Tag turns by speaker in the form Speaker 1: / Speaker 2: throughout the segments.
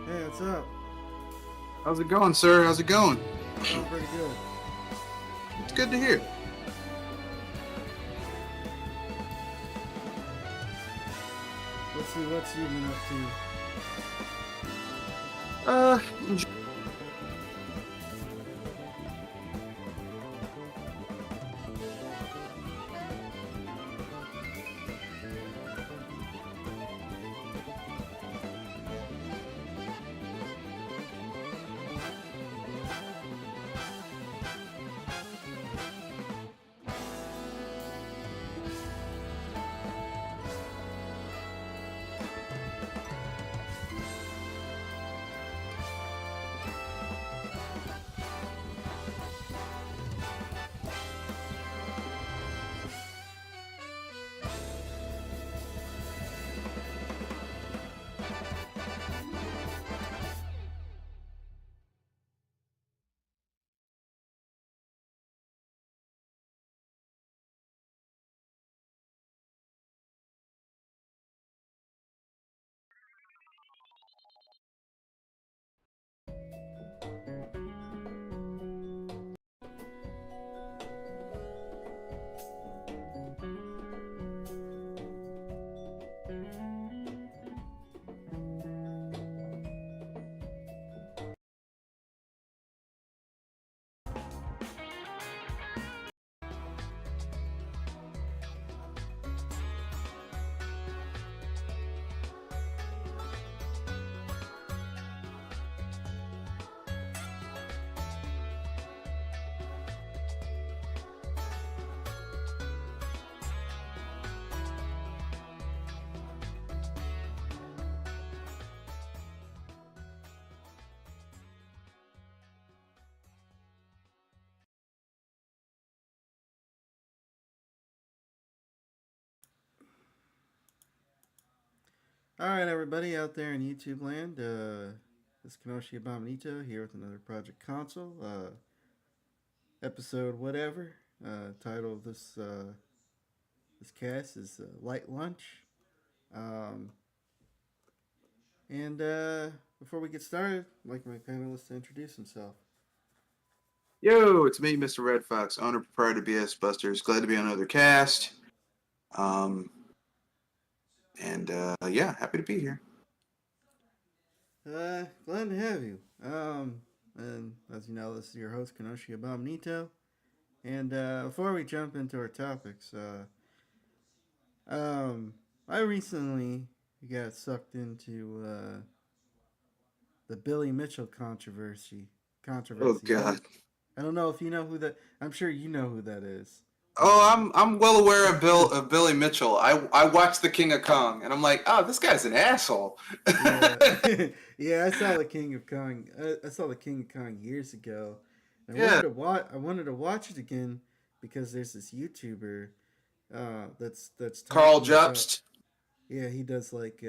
Speaker 1: Hey, what's up?
Speaker 2: How's it going, sir? How's it going?
Speaker 1: Going pretty good.
Speaker 2: It's good to hear.
Speaker 1: Let's see what's you been up to.
Speaker 2: Uh,
Speaker 1: All right, everybody out there in YouTube land. This is Kenoshi Abominito here with another Project Console episode, whatever. Title of this cast is Light Lunch. Um, and before we get started, I'd like my panelist to introduce himself.
Speaker 2: yo, it's me, Mr. Red Fox, owner proprietor BS Busters. Glad to be on another cast. Um, yeah, happy to be here.
Speaker 1: Glad to have you. And as you know, this is your host Kenoshi Abominito. And before we jump into our topics, I recently got sucked into the Billy Mitchell controversy.
Speaker 2: Oh
Speaker 1: Controversy.
Speaker 2: God.
Speaker 1: I don't know if you know who that. I'm sure you know who that is.
Speaker 2: Oh, I'm well aware of Billy Mitchell. I watched The King of Kong, and I'm like, oh, this guy's an asshole.
Speaker 1: Yeah, yeah. I saw the King of Kong. I saw the King of Kong years ago. And I wanted
Speaker 2: Yeah,
Speaker 1: to watch. I wanted to watch it again because there's this YouTuber that's
Speaker 2: Carl
Speaker 1: talking about.
Speaker 2: Jobst.
Speaker 1: Yeah, he does like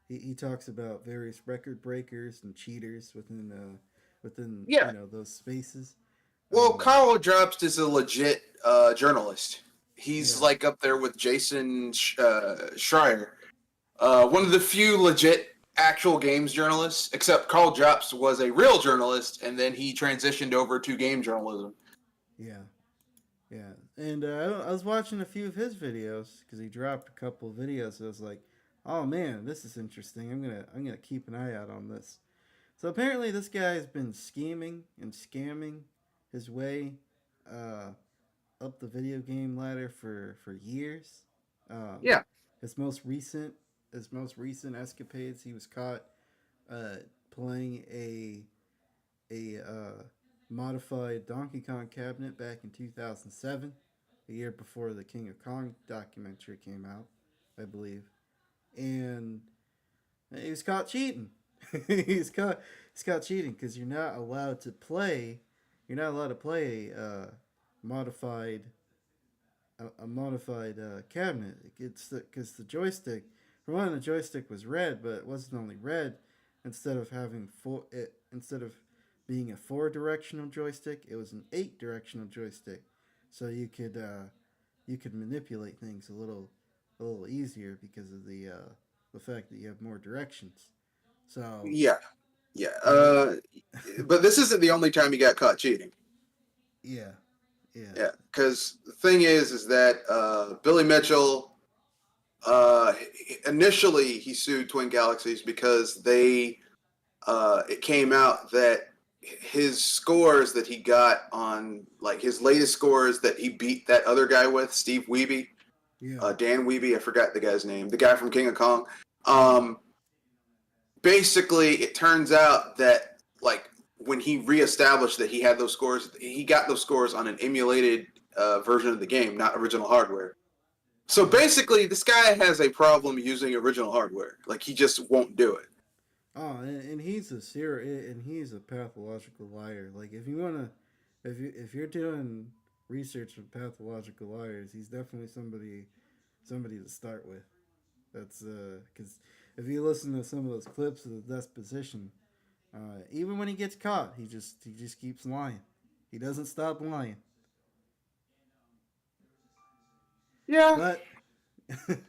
Speaker 1: he talks about various record breakers and cheaters within
Speaker 2: Yeah.
Speaker 1: those spaces.
Speaker 2: Well,
Speaker 1: Um,
Speaker 2: Carl Jobst is a legit journalist. He's
Speaker 1: yeah,
Speaker 2: like up there with Jason Schreier. One of the few legit actual games journalists, except Carl Jobst was a real journalist, and then he transitioned over to game journalism.
Speaker 1: yeah, yeah. And I was watching a few of his videos because he dropped a couple of videos. So I was like, oh man, this is interesting. I'm gonna keep an eye out on this. So apparently, this guy has been scheming and scamming his way uh, up the video game ladder for years. Um,
Speaker 2: Yeah.
Speaker 1: his most recent his most recent escapades, he was caught uh, playing a modified Donkey Kong cabinet back in 2007, a year before the King of Kong documentary came out, I believe, and he was caught cheating. he's caught he's caught cheating because you're not allowed to play. You're not allowed to play modified a modified cabinet. It's because the joystick, for one, the joystick was red, but it wasn't only red. Instead of being a four directional joystick, it was an eight directional joystick. So you could manipulate things a little easier because of the fact that you have more directions. So,
Speaker 2: Yeah, yeah.
Speaker 1: uh,
Speaker 2: But this isn't the only time he got caught cheating.
Speaker 1: yeah, yeah,
Speaker 2: Yeah, because the thing is that Billy Mitchell initially he sued Twin Galaxies because it came out that his scores that he got on like his latest scores that he beat that other guy with Steve Wiebe,
Speaker 1: yeah,
Speaker 2: Dan Wiebe, I forgot the guy's name, the guy from King of Kong.
Speaker 1: yeah,
Speaker 2: Um, Basically, it turns out that like when he reestablished that he had those scores, he got those scores on an emulated version of the game, not original hardware. So
Speaker 1: yeah.
Speaker 2: basically, this guy has a problem using original hardware. Like he just won't do it.
Speaker 1: Oh, and he's a pathological liar. Like if you wanna, if you're doing research with pathological liars, he's definitely somebody to start with. That's because if you listen to some of those clips of the deposition, even when he gets caught, he just keeps lying. He doesn't stop lying.
Speaker 2: Yeah,
Speaker 1: But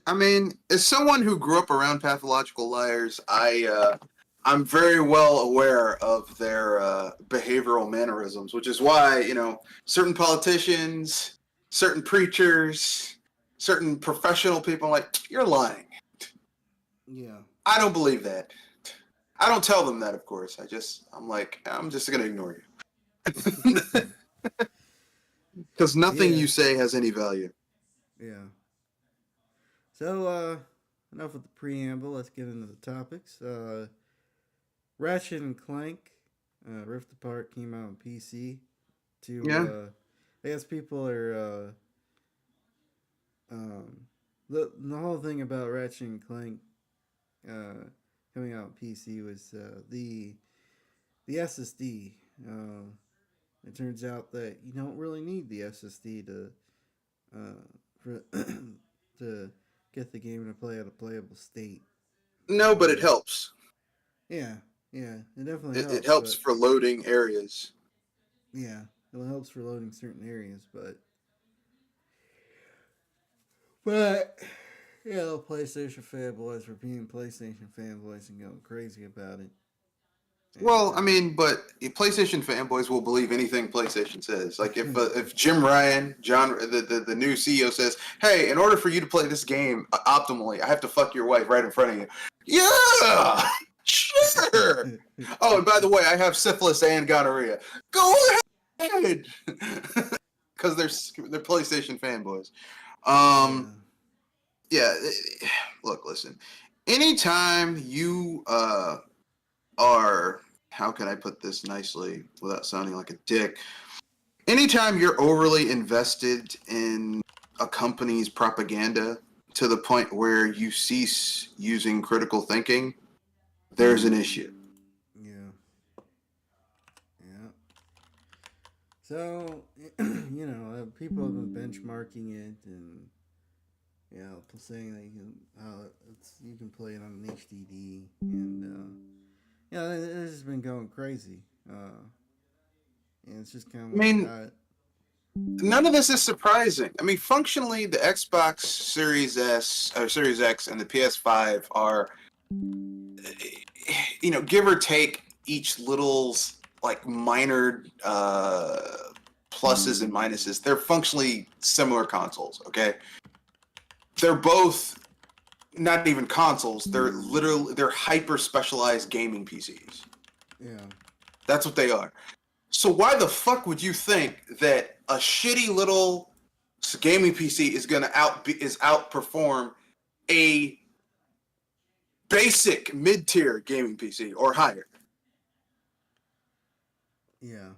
Speaker 2: I mean, as someone who grew up around pathological liars, I'm very well aware of their behavioral mannerisms, which is why certain politicians, certain preachers, certain professional people are like you're lying.
Speaker 1: yeah,
Speaker 2: I don't believe that. I don't tell them that, of course. I'm like I'm just gonna ignore you because nothing
Speaker 1: yeah,
Speaker 2: you say has any value.
Speaker 1: yeah. So enough with the preamble. Let's get into the topics. Ratchet and Clank, Rift Apart came out on PC.
Speaker 2: Yeah,
Speaker 1: I guess people are the whole thing about Ratchet and Clank uh, coming out on PC was the SSD. It turns out that you don't really need the SSD for to get the game to play at a playable state.
Speaker 2: no, but it
Speaker 1: Uh,
Speaker 2: helps.
Speaker 1: yeah, yeah, it definitely
Speaker 2: It
Speaker 1: helps,
Speaker 2: helps
Speaker 1: but
Speaker 2: for loading areas.
Speaker 1: yeah, it helps for loading certain areas, but PlayStation fanboys were being PlayStation fanboys and going crazy about it, and
Speaker 2: Well, I mean, but PlayStation fanboys will believe anything PlayStation says. Like if Jim Ryan, the new CEO says, "Hey, in order for you to play this game optimally, I have to fuck your wife right in front of you." Yeah, sure. Oh, and by the way, I have syphilis and gonorrhea. Go ahead, because they're PlayStation fanboys.
Speaker 1: yeah,
Speaker 2: Um, yeah. Look, listen. Anytime you are how can I put this nicely without sounding like a dick? Anytime you're overly invested in a company's propaganda to the point where you cease using critical thinking, there's an issue.
Speaker 1: yeah, yeah. So people have been benchmarking it and saying that you can play it on an HDD and it's just been going crazy. And it's just kind
Speaker 2: I
Speaker 1: of like
Speaker 2: mean, none of this is surprising. I mean, functionally, the Xbox Series S or Series X and the PS5 are, give or take each little like minor pluses and minuses. They're functionally similar consoles. Okay, they're both not even consoles. They're hyper specialized gaming PCs.
Speaker 1: yeah,
Speaker 2: That's what they are. So why the fuck would you think that a shitty little gaming PC is gonna outperform a basic mid tier gaming PC or higher?
Speaker 1: yeah,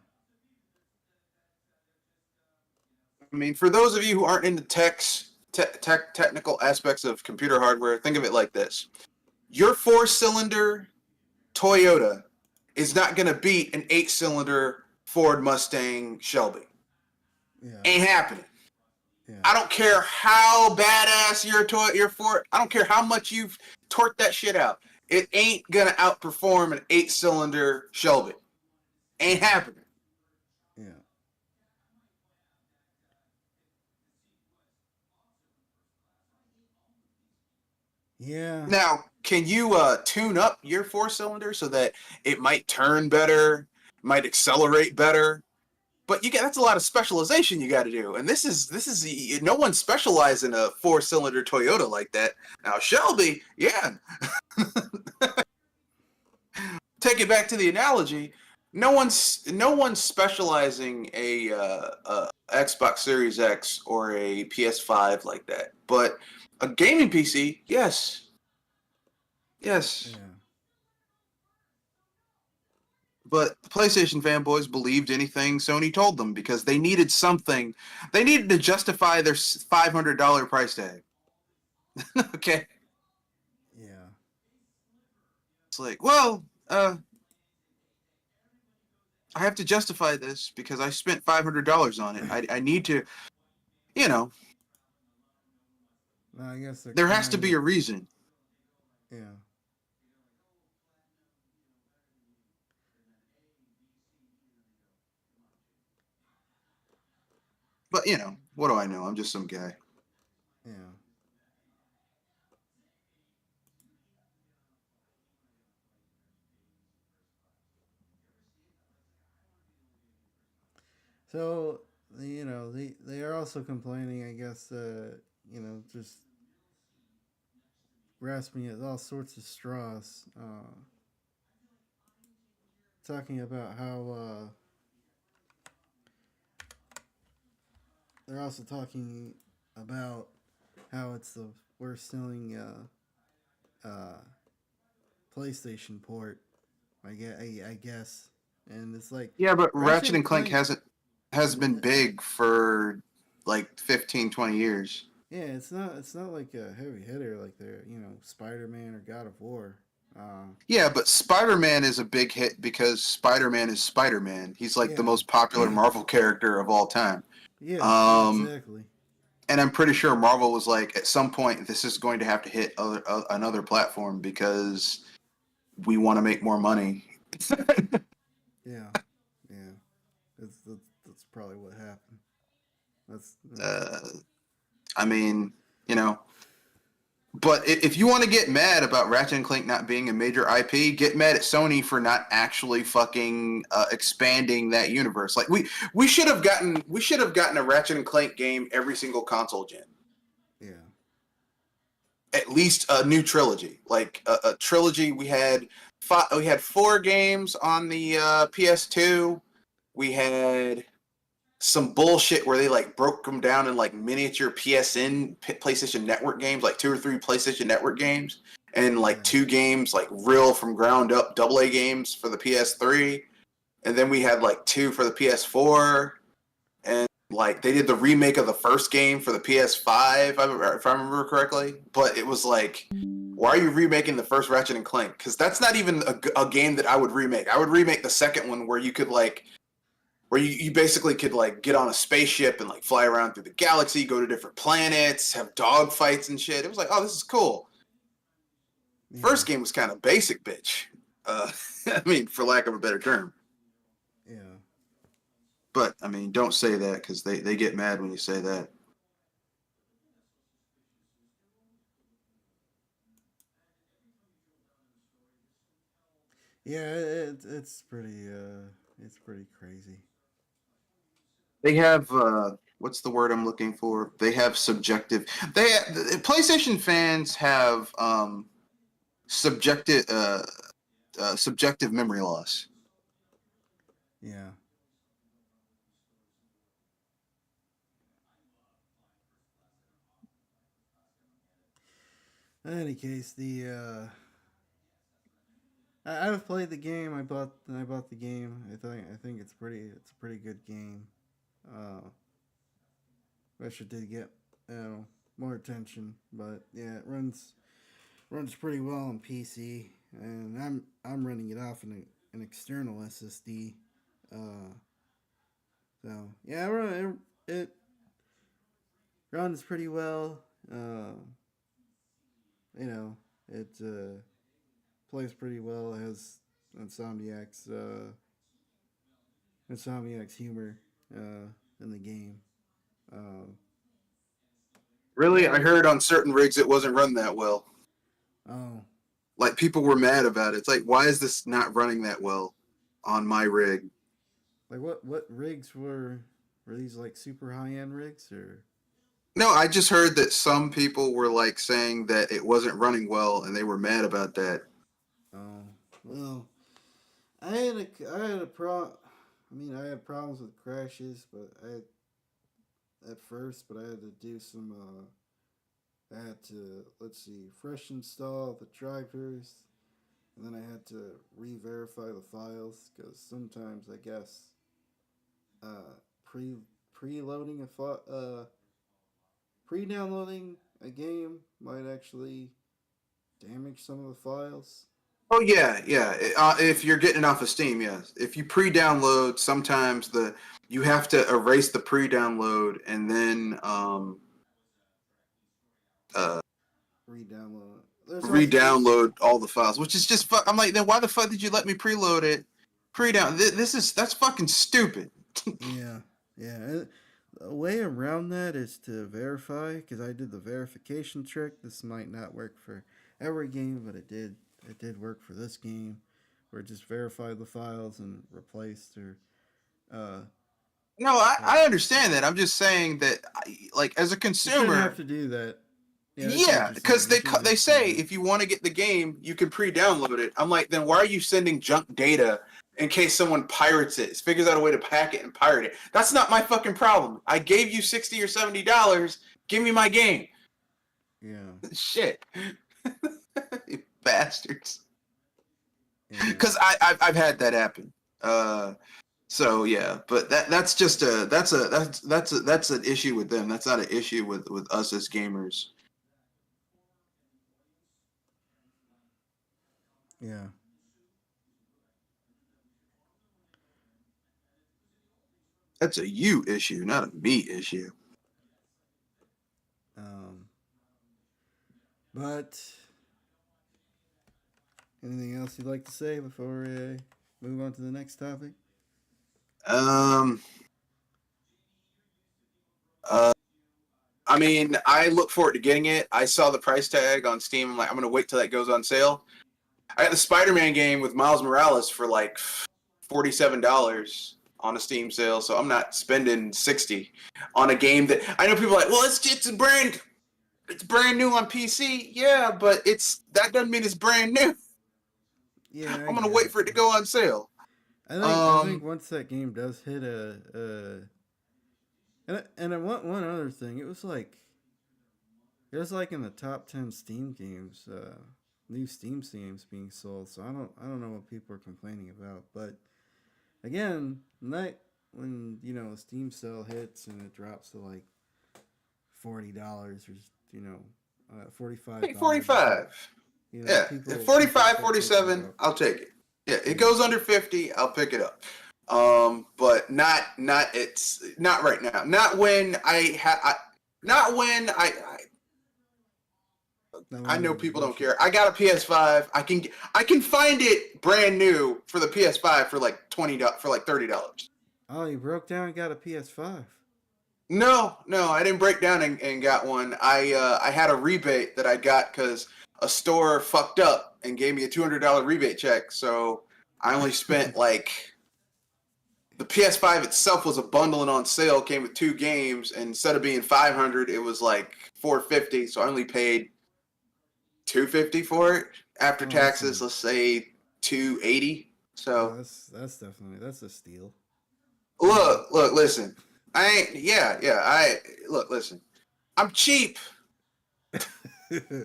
Speaker 2: I mean, for those of you who aren't into technical aspects of computer hardware, think of it like this: your 4-cylinder Toyota is not going to beat an 8-cylinder Ford Mustang Shelby.
Speaker 1: yeah,
Speaker 2: Ain't happening.
Speaker 1: yeah,
Speaker 2: I don't care how badass your Ford. I don't care how much you've torqued that shit out. It ain't gonna outperform an 8-cylinder Shelby. Ain't
Speaker 1: yeah,
Speaker 2: happening.
Speaker 1: yeah, Yeah.
Speaker 2: Now, can you tune up your four cylinder so that it might turn better, might accelerate better? But you get that's a lot of specialization you got to do, and this is no one specializes in a four-cylinder Toyota like that. Now Shelby, yeah, take it back to the analogy. No one's specializing a Xbox Series X or a PS5 like that. But a gaming PC, yes, yes.
Speaker 1: Yeah.
Speaker 2: But the PlayStation fanboys believed anything Sony told them because they needed something. They needed to justify their $500 price tag. Okay,
Speaker 1: Yeah.
Speaker 2: it's like, well, I have to justify this because I spent $500 on it. I need to, you know,
Speaker 1: No, I guess they're
Speaker 2: there has to
Speaker 1: kind
Speaker 2: be
Speaker 1: of.
Speaker 2: a reason.
Speaker 1: Yeah.
Speaker 2: But what do I know? I'm just some guy.
Speaker 1: Yeah. So they are also complaining. I guess just grasping at all sorts of straws. Talking about how they're also talking about how it's the worst selling uh, PlayStation port. I guess, and it's like
Speaker 2: Yeah, but
Speaker 1: Ratchet
Speaker 2: Ratchet
Speaker 1: and
Speaker 2: and Clank
Speaker 1: Clank.
Speaker 2: has been big for like 15, 20 years.
Speaker 1: Yeah, it's not like a heavy hitter like they're Spider Man or God of War. Uh,
Speaker 2: Yeah, but Spider-Man is a big hit because Spider-Man is Spider-Man. He's like the
Speaker 1: yeah,
Speaker 2: most popular Marvel character of all time.
Speaker 1: yeah,
Speaker 2: Um,
Speaker 1: exactly.
Speaker 2: and I'm pretty sure Marvel was like, at some point, this is going to have to hit another platform because we want to make more money.
Speaker 1: Yeah, yeah. That's probably what happened. That's
Speaker 2: uh, I mean, you know, but if you want to get mad about Ratchet and Clank not being a major IP, get mad at Sony for not actually fucking expanding that universe. Like we should have gotten a Ratchet and Clank game every single console gen.
Speaker 1: yeah,
Speaker 2: At least a new trilogy, like a trilogy. We had four games on the PS2. We had some bullshit where they like broke them down in like miniature PlayStation Network games, like two or three PlayStation Network games, and like
Speaker 1: yeah,
Speaker 2: two games like real from ground up AA games for the PS3, and then we had like two for the PS4, and like they did the remake of the first game for the PS5, if I remember correctly. But it was like, why are you remaking the first Ratchet and Clank? Because that's not even a game that I would remake. I would remake the second one where you could like where you basically could like get on a spaceship and like fly around through the galaxy, go to different planets, have dog fights and shit. It was like, oh, this is cool.
Speaker 1: yeah,
Speaker 2: First game was kind of basic, bitch. I mean, for lack of a better term.
Speaker 1: yeah.
Speaker 2: But I mean, don't say that because they get mad when you say that.
Speaker 1: Yeah, it's pretty crazy.
Speaker 2: They have what's the word I'm looking for? They have subjective. PlayStation fans have subjective subjective memory loss.
Speaker 1: Yeah. In any case, I've played the game. I bought the game. I think it's a pretty good game. Uh, Wish it did get more attention, but yeah, it runs pretty well on PC, and I'm running it off an external SSD. Uh, so yeah, it runs pretty well. You know, it plays pretty well. It has Insomniac's uh, Insomniac's humor in the game. Uh,
Speaker 2: Really,
Speaker 1: yeah,
Speaker 2: I heard on certain rigs it wasn't run that well. Like people were mad about it. It's like, why is this not running that well on my rig?
Speaker 1: Like what rigs were these like super high end rigs or?
Speaker 2: No, I just heard that some people were like saying that it wasn't running well and they were mad about that.
Speaker 1: Oh well, I had a I mean, I had problems with crashes, but I had at first, but I had to do some. I had to let's see, fresh install the drivers, and then I had to re-verify the files because sometimes I guess uh, pre preloading a pre-downloading a game might actually damage some of the files.
Speaker 2: Oh yeah, yeah. If you're getting it off of Steam, yes. If you pre-download, sometimes you have to erase the pre-download and then uh,
Speaker 1: Re-download. There's also
Speaker 2: re-download all the files, which is just fuck. I'm like, then why the fuck did you let me preload it? Pre-down. That's fucking stupid.
Speaker 1: yeah, yeah. A way around that is to verify because I did the verification trick. This might not work for every game, but it did. It did work for this game, where it just verified the files and replaced or uh,
Speaker 2: No,
Speaker 1: uh
Speaker 2: I understand that. I'm just saying that, like, as a
Speaker 1: you shouldn't have
Speaker 2: consumer,
Speaker 1: to do that. Yeah, I see what
Speaker 2: yeah,
Speaker 1: you're
Speaker 2: because
Speaker 1: saying. You shouldn't
Speaker 2: they
Speaker 1: have to do
Speaker 2: say
Speaker 1: that.
Speaker 2: if you want to get the game, you can pre-download it. I'm like, then why are you sending junk data in case someone pirates it, figures out a way to pack it and pirate it? That's not my fucking problem. I gave you $60 or $70. Give me my game.
Speaker 1: Yeah,
Speaker 2: Shit, you bastards.
Speaker 1: yeah,
Speaker 2: Because I've had that happen. So yeah, but that's just that's an issue with them. That's not an issue with us as gamers.
Speaker 1: yeah.
Speaker 2: That's a you issue, not a me issue.
Speaker 1: Um, but anything else you'd like to say before we move on to the next topic?
Speaker 2: Um, uh, I mean, I look forward to getting it. I saw the price tag on Steam. I'm like, I'm gonna wait till that goes on sale. I got the Spider-Man game with Miles Morales for like $47 on a Steam sale, so I'm not spending 60 on a game that I know people are like, well, it's brand new on PC. Yeah, but that doesn't mean it's brand new.
Speaker 1: Yeah, I
Speaker 2: I'm gonna
Speaker 1: get
Speaker 2: wait
Speaker 1: it.
Speaker 2: for it to go on sale.
Speaker 1: I think once that game does hit and one other thing, it was like in the top 10 Steam games, new Steam games being sold. So I don't know what people are complaining about, but again, night when a Steam sale hits and it drops to like $40 or
Speaker 2: Hey,
Speaker 1: $45 or something,
Speaker 2: 45. Yeah,
Speaker 1: people
Speaker 2: 45,
Speaker 1: start bitching
Speaker 2: 47,
Speaker 1: about.
Speaker 2: I'll take it. Yeah, it
Speaker 1: Yeah,
Speaker 2: goes under 50, I'll pick it up. But not right now. Not when
Speaker 1: not
Speaker 2: I
Speaker 1: when you
Speaker 2: know
Speaker 1: have the
Speaker 2: people don't
Speaker 1: budget.
Speaker 2: care. I got a PS5. I can find it brand new for the PS5 for like $30.
Speaker 1: Oh, you broke down and got a PS5.
Speaker 2: No, no, I didn't break down and got one. I had a rebate that I got because a store fucked up and gave me a $200 rebate check. So I only spent like the PS5 itself was a bundle and on sale, came with two games, and instead of being 500, it was like 450. So I only paid 250 for it after
Speaker 1: Oh, that's
Speaker 2: taxes.
Speaker 1: not.
Speaker 2: Let's say 280.
Speaker 1: Oh,
Speaker 2: So
Speaker 1: that's definitely that's a steal. Uh,
Speaker 2: listen. I ain't. Yeah, yeah. Listen. I'm cheap.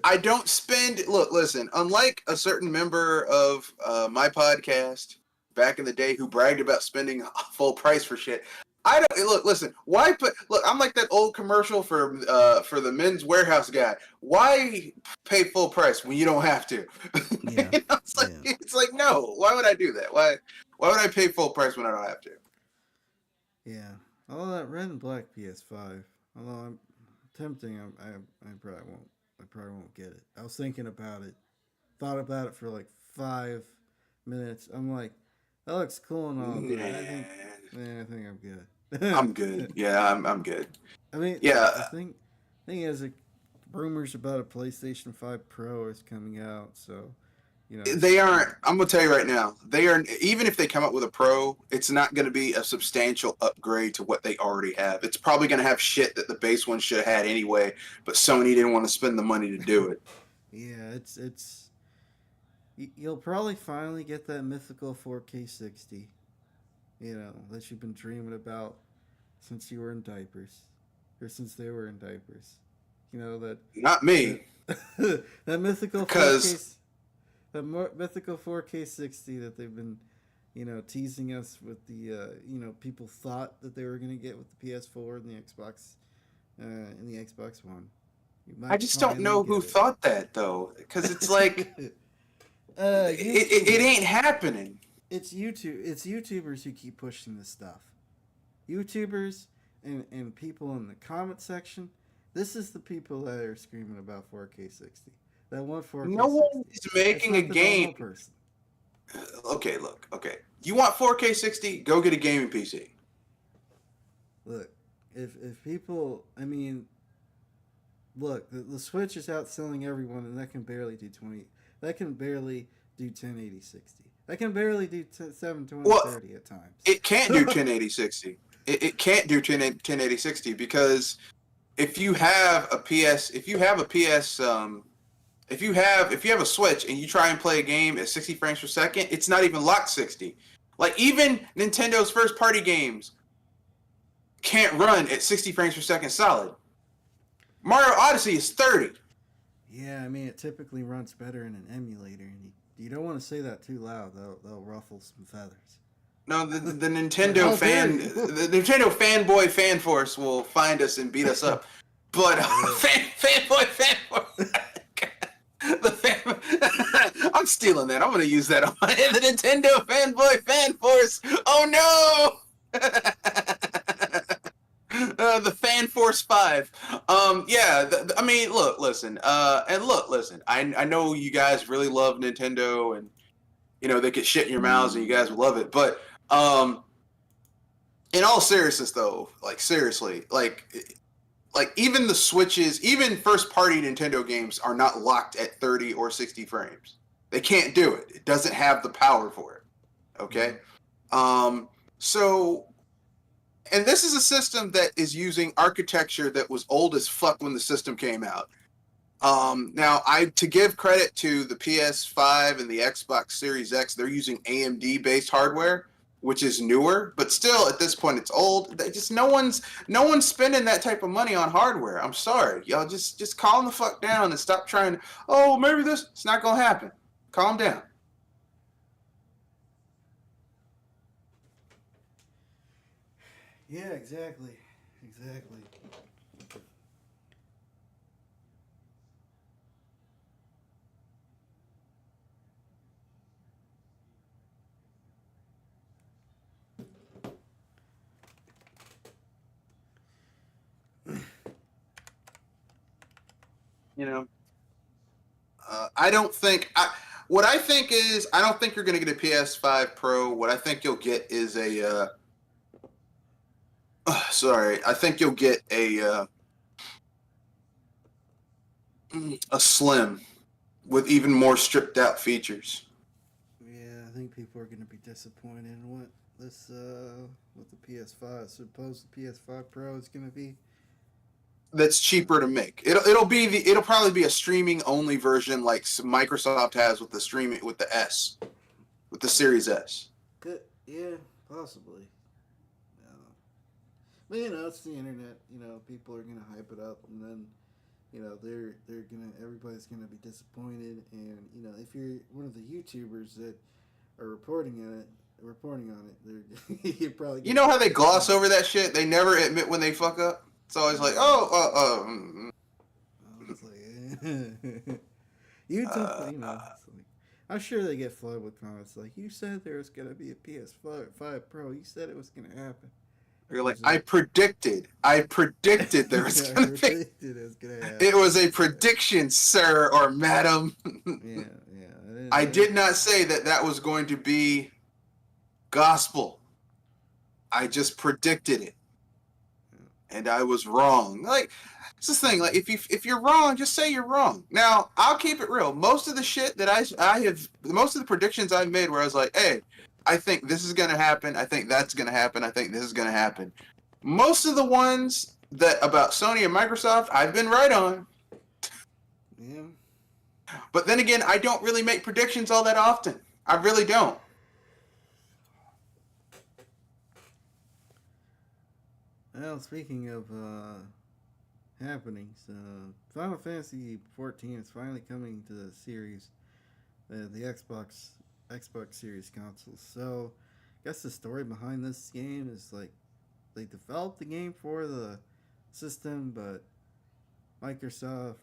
Speaker 2: I don't spend. Look, listen. Unlike a certain member of my podcast back in the day who bragged about spending full price for shit, I don't. Look, listen. Why put? Look, I'm like that old commercial for the Men's Warehouse guy. Why pay full price when you don't have to?
Speaker 1: yeah, yeah,
Speaker 2: It's like no. Why would I do that? Why would I pay full price when I don't have to?
Speaker 1: yeah. Although that red and black PS5, although I'm tempting, I probably won't. I probably won't get it. I was thinking about it, thought about it for like 5 minutes. I'm like, that looks cool and all, but
Speaker 2: Nah,
Speaker 1: I think I'm good.
Speaker 2: I'm good. Yeah, I'm good.
Speaker 1: I mean,
Speaker 2: Yeah,
Speaker 1: the thing is, rumors about a PlayStation 5 Pro is coming out, so
Speaker 2: They aren't. I'm gonna tell you right now. They are. Even if they come up with a Pro, it's not going to be a substantial upgrade to what they already have. It's probably going to have shit that the base one should have had anyway. But Sony didn't want to spend the money to do it.
Speaker 1: Yeah, it's you'll probably finally get that mythical 4K 60. That you've been dreaming about since you were in diapers, or since they were in diapers. That
Speaker 2: Not me,
Speaker 1: that that mythical 4K
Speaker 2: because
Speaker 1: mythical 4K 60 that they've been teasing us with the people thought that they were going to get with the PS4 and the Xbox One.
Speaker 2: I just don't know who thought that though. Because it's like it ain't happening.
Speaker 1: It's YouTubers who keep pushing this stuff. YouTubers and people in the comment section. This is the people that are screaming about 4K 60. That want 4K.
Speaker 2: No one is making a game.
Speaker 1: Person.
Speaker 2: Okay, look. Okay, you want 4K 60? Go get a gaming PC.
Speaker 1: Look, if people, look, the Switch is outselling everyone, and that can barely do 20. That can barely do 1080 60. That can barely do 720 30 at times.
Speaker 2: It can't do 1080 60. It can't do 1080 60 because if you have a Switch and you try and play a game at 60 frames per second, it's not even locked 60. Like even Nintendo's first party games can't run at 60 frames per second solid. Mario Odyssey is 30.
Speaker 1: Yeah, it typically runs better in an emulator, and you don't want to say that too loud. They'll ruffle some feathers.
Speaker 2: No, the Nintendo the Nintendo fanboy fan force will find us and beat us up. But fanboy fan force. I'm stealing that. I'm going to use that on the Nintendo fanboy fan force. Oh no! The Fan Force 5. Listen. I know you guys really love Nintendo, and they get shit in your mouths, and you guys love it. But in all seriousness, though, seriously, even the Switches, even first-party Nintendo games are not locked at 30 or 60 frames. They can't do it. It doesn't have the power for it. Okay? And this is a system that is using architecture that was old as fuck when the system came out. Now, to give credit to the PS5 and the Xbox Series X, they're using AMD-based hardware, which is newer, but still at this point it's old. No one's spending that type of money on hardware. I'm sorry, y'all. Just calm the fuck down and stop trying to. Oh, maybe this. It's not gonna happen. Calm down.
Speaker 1: Yeah, exactly.
Speaker 2: I don't think. What I think is, I don't think you're going to get a PS5 Pro. What I think you'll get is a. I think you'll get a Slim with even more stripped out features.
Speaker 1: Yeah, I think people are going to be disappointed in what the PS5. Suppose the PS5 Pro is going to be.
Speaker 2: That's cheaper to make. It'll probably be a streaming only version like Microsoft has with the Series S.
Speaker 1: Yeah, possibly. But it's the internet. People are gonna hype it up, and then everybody's gonna be disappointed. And if you're one of the YouTubers that are reporting on it, you're probably.
Speaker 2: You know how they gloss over that shit? They never admit when they fuck up. It's always like,
Speaker 1: It's like, YouTube, I'm sure they get flooded with comments like, "You said there was gonna be a PS5 Pro. You said it was gonna happen."
Speaker 2: You're like, I predicted there was gonna be. It was a prediction, sir or madam.
Speaker 1: Yeah.
Speaker 2: I did not say that was going to be gospel. I just predicted it. And I was wrong. Like, It's this thing, like if you're wrong, just say you're wrong. Now, I'll keep it real. Most of the shit that I have, most of the predictions I've made, where I was like, hey, I think this is gonna happen. I think that's gonna happen. I think this is gonna happen. Most of the ones that about Sony and Microsoft, I've been right on.
Speaker 1: Yeah.
Speaker 2: But then again, I don't really make predictions all that often. I really don't.
Speaker 1: Well, speaking of happenings, Final Fantasy 14 is finally coming to the series, the Xbox Series consoles. So, I guess the story behind this game is like they developed the game for the system, but Microsoft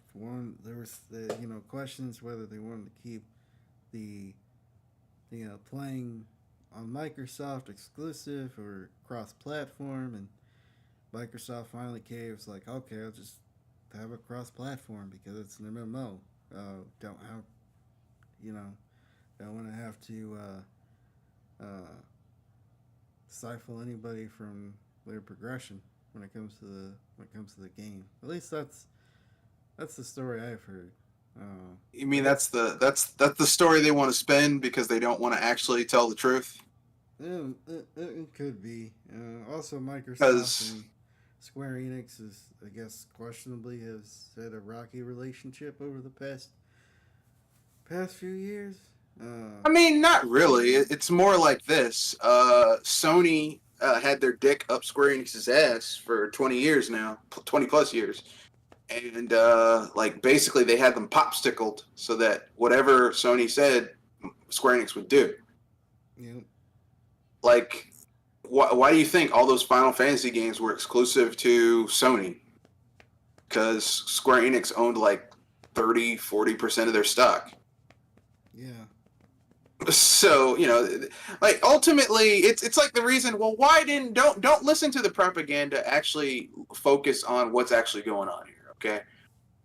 Speaker 1: there was questions whether they wanted to keep the playing on Microsoft exclusive or cross platform, and Microsoft finally caved. Was like, okay, I'll just have a cross platform because it's an MMO. Don't have don't want to have to stifle anybody from their progression when it comes to the game. At least that's the story I've heard.
Speaker 2: You mean that's the story they want to spin because they don't want to actually tell the truth?
Speaker 1: It could be. Also, Microsoft
Speaker 2: 'Cause-
Speaker 1: and Square Enix is, I guess, questionably has had a rocky relationship over the past few years.
Speaker 2: I mean, not really. It's more like this. Sony had their dick up Square Enix's ass for 20 years now, 20 plus years. And like basically they had them popsicled so that whatever Sony said, Square Enix would do.
Speaker 1: Yeah.
Speaker 2: Like, why do you think all those Final Fantasy games were exclusive to Sony? Because Square Enix owned like 30-40% of their stock.
Speaker 1: Yeah.
Speaker 2: So, like ultimately it's like the reason, well, why don't listen to the propaganda, actually focus on what's actually going on here, okay?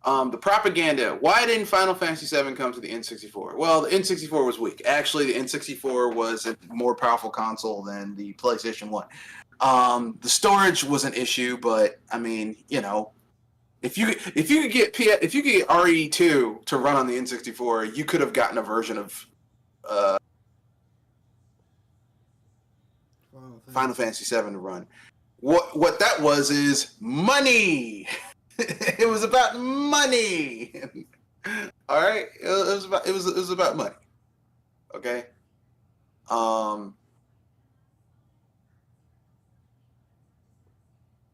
Speaker 2: The propaganda, why didn't Final Fantasy VII come to the N64? Well, the N64 was weak. Actually, the N64 was a more powerful console than the PlayStation 1. The storage was an issue, but I mean, if you could get RE2 to run on the N64, you could have gotten a version of Final Fantasy VII to run. What that was is money. It was about money. All right, it was about money. Okay. I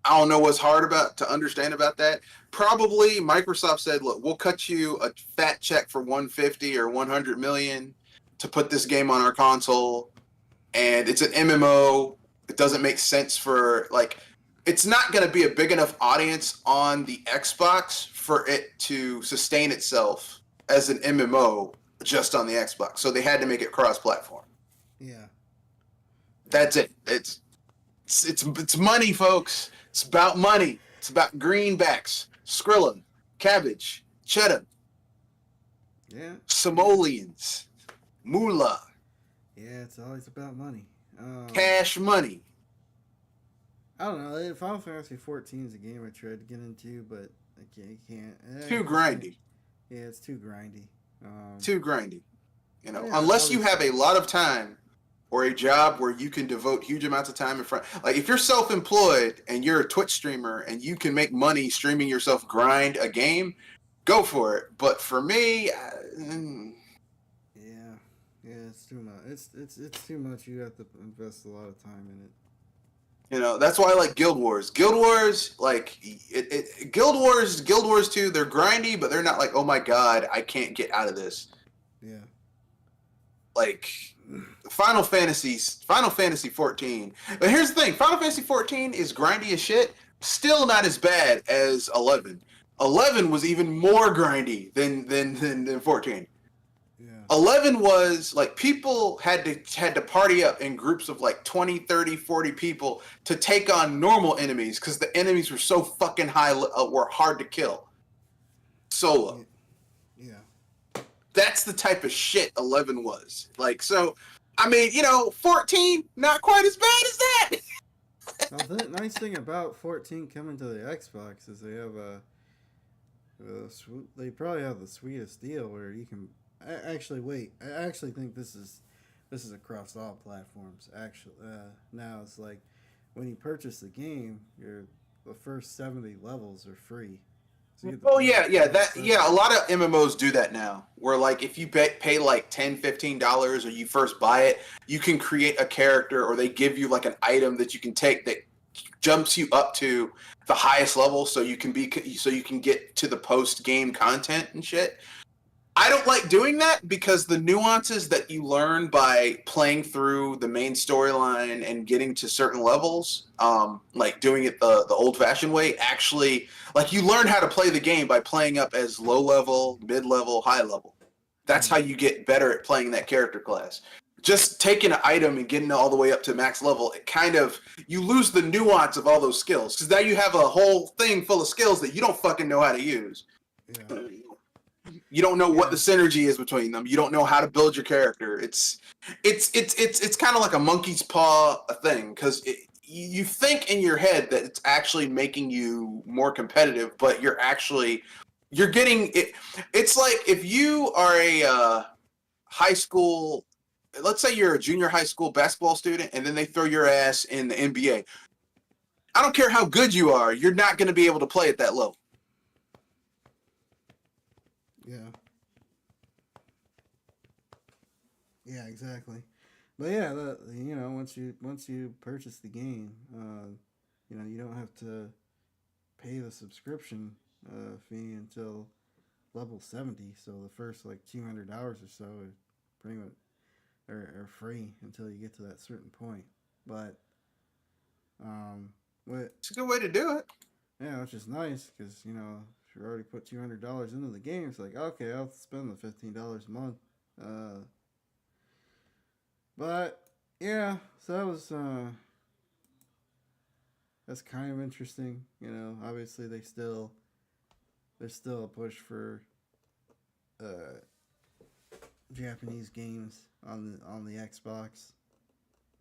Speaker 2: don't know what's hard to understand about that. Probably Microsoft said, "Look, we'll cut you a fat check for 150 or 100 million to put this game on our console, and it's an MMO. It doesn't make sense for it's not going to be a big enough audience on the Xbox for it to sustain itself as an MMO just on the Xbox. So they had to make it cross-platform."
Speaker 1: Yeah.
Speaker 2: That's it. It's money, folks. It's about money. It's about greenbacks, Skrilla, cabbage, cheddar,
Speaker 1: Yeah.
Speaker 2: simoleons, moolah,
Speaker 1: Yeah, it's always about money.
Speaker 2: cash money.
Speaker 1: I don't know. Final Fantasy 14 is a game I tried to get into, but I can't.
Speaker 2: Too grindy.
Speaker 1: Yeah, it's too grindy.
Speaker 2: Too grindy.
Speaker 1: Yeah,
Speaker 2: Unless you have a
Speaker 1: obviously.
Speaker 2: lot of time or a job where you can devote huge amounts of time in front. Like if you're self-employed and you're a Twitch streamer and you can make money streaming yourself grind a game, go for it. But for me,
Speaker 1: Yeah, it's too much. It's too much. You have to invest a lot of time in it.
Speaker 2: that's why I like Guild Wars. Guild Wars, Guild Wars 2, they're grindy, but they're not like, oh my god, I can't get out of this.
Speaker 1: Yeah.
Speaker 2: Like Final Fantasy 14. But here's the thing, Final Fantasy 14 is grindy as shit, still not as bad as 11. 11 was even more grindy than 14.
Speaker 1: Yeah.
Speaker 2: 11 was like people had to party up in groups of like 20, 30, 40 people to take on normal enemies because the enemies were so fucking were hard to kill. Solo.
Speaker 1: Yeah.
Speaker 2: That's the type of shit 11 was. So, I mean, 14, not quite as bad as that.
Speaker 1: Now, the nice thing about 14 coming to the Xbox is they have They probably have the sweetest deal where you can. Actually, wait. I actually think this is across all platforms. Actually, now it's like when you purchase the game, the first 70 levels are free. So you get to
Speaker 2: Oh
Speaker 1: play
Speaker 2: yeah,
Speaker 1: the
Speaker 2: yeah,
Speaker 1: first
Speaker 2: that
Speaker 1: 70.
Speaker 2: yeah. A lot of MMOs do that now. Where like if you pay like $10, $15 or you first buy it, you can create a character or they give you like an item that you can take that jumps you up to the highest level, so you can get to the post game content and shit. I don't like doing that because the nuances that you learn by playing through the main storyline and getting to certain levels, like doing it the old fashioned way, actually, like you learn how to play the game by playing up as low level, mid level, high level. That's how
Speaker 1: Right.
Speaker 2: you get better at playing that character class. Just taking an item and getting all the way up to max level, it kind of you lose the nuance of all those skills because now you have a whole thing full of skills that you don't fucking know how to use.
Speaker 1: Yeah.
Speaker 2: You don't know what the
Speaker 1: Yeah.
Speaker 2: synergy is between them. You don't know how to build your character. It's kind of like a monkey's paw thing because you think in your head that it's actually making you more competitive, but you're getting it. It's like if you are a high school, let's say you're a junior high school basketball student, and then they throw your ass in the NBA. I don't care how good you are, you're not going to be able to play at that level.
Speaker 1: Yeah. Yeah. Exactly. But yeah, once you purchase the game, you don't have to pay the subscription fee until level 70. So the first like $200 or so are pretty much are free until you get to that certain point. But um, what
Speaker 2: It's a good way to do it.
Speaker 1: yeah, which is nice because if you already put $200 into the game, it's like okay, I'll spend the $15 a month. Uh, but yeah, so that's kind of interesting. Obviously there's still a push for uh, Japanese games on the Xbox.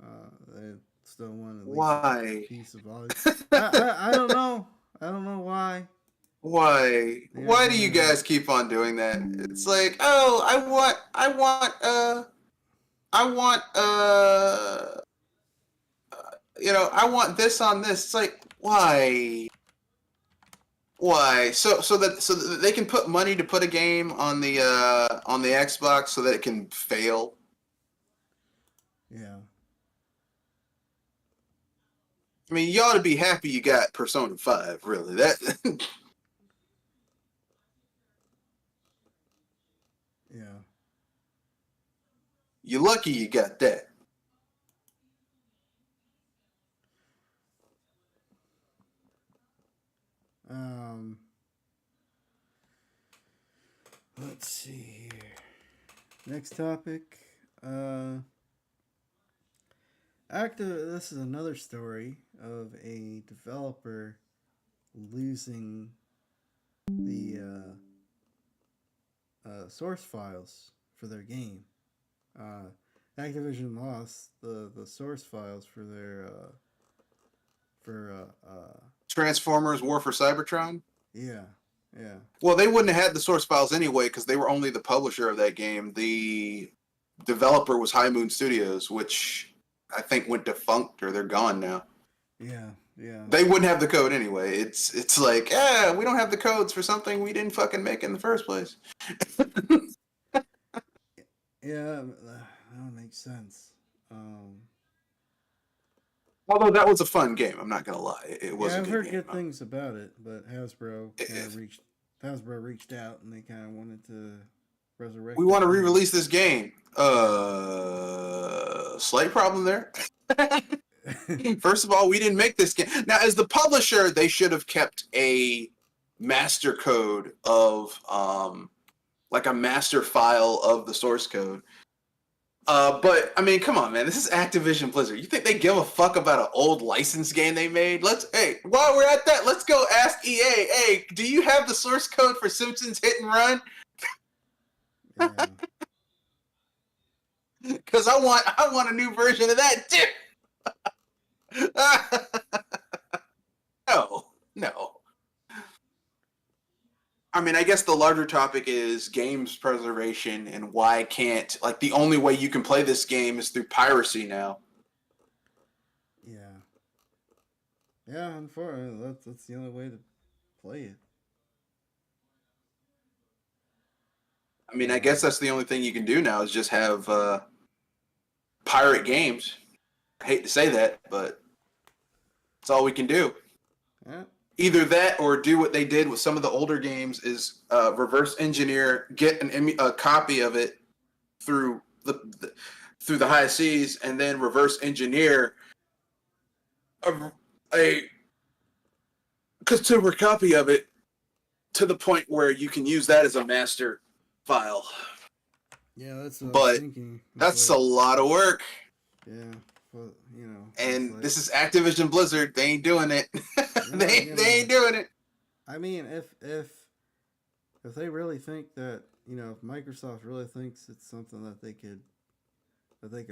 Speaker 1: They still want at least
Speaker 2: Why?
Speaker 1: a piece of volume. I don't know. I don't know why.
Speaker 2: Why?
Speaker 1: They have
Speaker 2: Why do you
Speaker 1: been
Speaker 2: guys keep on doing that? It's like, oh, I want, I want this on this. It's like, why? Why? So that they can put money to put a game on the Xbox so that it can fail.
Speaker 1: yeah,
Speaker 2: I mean, you ought to be happy you got Persona 5, really. That
Speaker 1: yeah.
Speaker 2: you're lucky you got that.
Speaker 1: Um, let's see here. Next topic. This is another story of a developer losing the source files for their game. Uh, Activision lost the source files for their for
Speaker 2: Transformers War for Cybertron.
Speaker 1: yeah, yeah,
Speaker 2: Well, they wouldn't have had the source files anyway because they were only the publisher of that game. The developer was High Moon Studios, which I think went defunct or they're gone now.
Speaker 1: yeah, yeah,
Speaker 2: They wouldn't have the code anyway. It's like, yeah, we don't have the codes for something we didn't fucking make in the first place.
Speaker 1: yeah. That makes sense.
Speaker 2: Although that was a fun game, I'm not gonna lie. It was
Speaker 1: Yeah,
Speaker 2: a
Speaker 1: I've
Speaker 2: good
Speaker 1: heard
Speaker 2: game.
Speaker 1: good things about it, but
Speaker 2: If
Speaker 1: Hasbro reached out and they kind of wanted to
Speaker 2: we
Speaker 1: resurrect
Speaker 2: want to
Speaker 1: that game.
Speaker 2: re-release this game, slight problem there. First of all, we didn't make this game. Now, as the publisher, they should have kept a master code of like a master file of the source code. But I mean, come on, man. This is Activision Blizzard. You think they give a fuck about an old license game they made? Hey, while we're at that, let's go ask EA. Hey, do you have the source code for Simpsons Hit and Run?
Speaker 1: Yeah,
Speaker 2: Because I want a new version of that too. no, no. I mean, I guess the larger topic is games preservation and why can't, like, the only way you can play this game is through piracy now.
Speaker 1: Yeah. Yeah, unfortunately, that's the only way to play it.
Speaker 2: I mean, I guess that's the only thing you can do now is just have pirate games. I hate to say that, but that's all we can do.
Speaker 1: Yeah.
Speaker 2: Either that or do what they did with some of the older games is reverse engineer, get a copy of it through through the high seas, and then reverse engineer a consumer copy of it to the point where you can use that as a master file.
Speaker 1: Yeah, that's what
Speaker 2: but
Speaker 1: I'm thinking.
Speaker 2: that's a lot of work.
Speaker 1: Yeah, but
Speaker 2: and
Speaker 1: like,
Speaker 2: this is Activision Blizzard. They ain't doing it. they ain't doing it.
Speaker 1: I mean, if they really think that, if Microsoft really thinks it's something that they could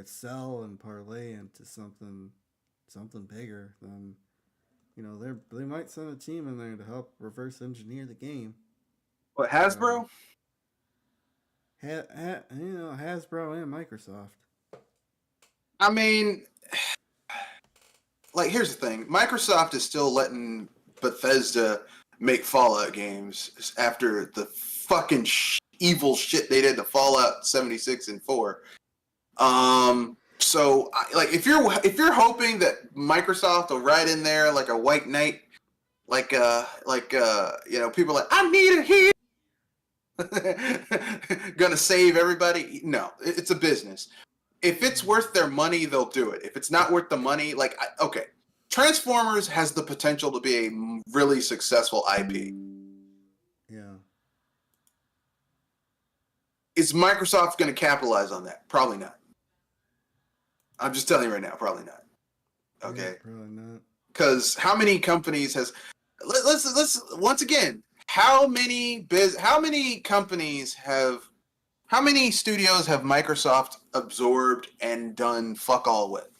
Speaker 1: sell and parlay into something bigger, then they might send a team in there to help reverse engineer the game.
Speaker 2: What, Hasbro?
Speaker 1: Hasbro and Microsoft.
Speaker 2: I mean, like, here's the thing. Microsoft is still letting Bethesda make Fallout games after the fucking evil shit they did to Fallout 76 and 4. So, if you're hoping that Microsoft will write in there like a white knight, people like, I need it here, gonna save everybody. No, it's a business. If it's worth their money, they'll do it. If it's not worth the money, okay, Transformers has the potential to be a really successful IP.
Speaker 1: Yeah.
Speaker 2: Is Microsoft going to capitalize on that? Probably not. I'm just telling you right now, probably not. Okay.
Speaker 1: Yeah, probably not.
Speaker 2: Because how many companies has? Let's once again. How many companies have? How many studios have Microsoft absorbed and done fuck all with?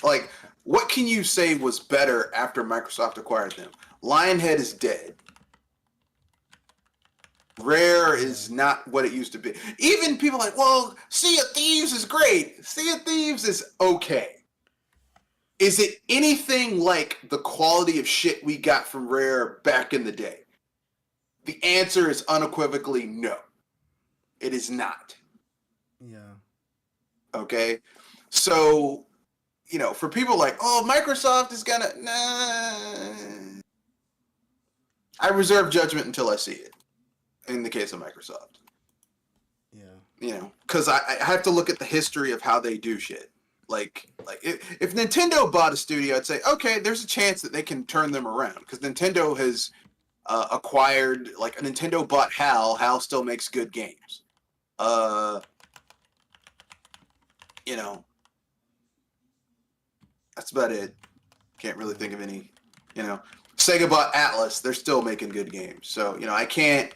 Speaker 2: Like, what can you say was better after Microsoft acquired them? Lionhead is dead. Rare is not what it used to be. Even people like, well, Sea of Thieves is great. Sea of Thieves is okay. Is it anything like the quality of shit we got from Rare back in the day? The answer is unequivocally no. It is not.
Speaker 1: Yeah.
Speaker 2: Okay? So, for people like, oh, Microsoft is gonna... Nah. I reserve judgment until I see it. In the case of Microsoft.
Speaker 1: Yeah.
Speaker 2: Because I have to look at the history of how they do shit. Like if Nintendo bought a studio, I'd say, okay, there's a chance that they can turn them around. Because Nintendo has acquired, like, Nintendo bought HAL. HAL still makes good games. That's about it. Can't really think of any, Sega bought Atlas. They're still making good games. So, I can't,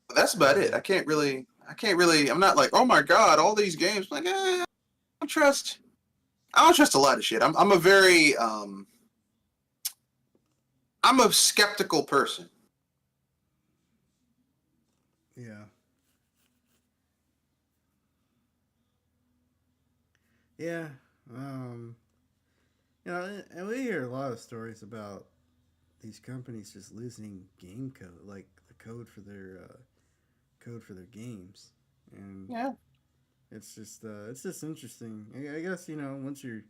Speaker 2: But that's about it. I can't really, I'm not like, oh my God, all these games. Like, I don't trust a lot of shit. I'm a very, I'm a skeptical person.
Speaker 1: Yeah. Yeah. And we hear a lot of stories about these companies just losing game code, like the code for their games, and
Speaker 2: Yeah.
Speaker 1: it's just interesting. I guess once you're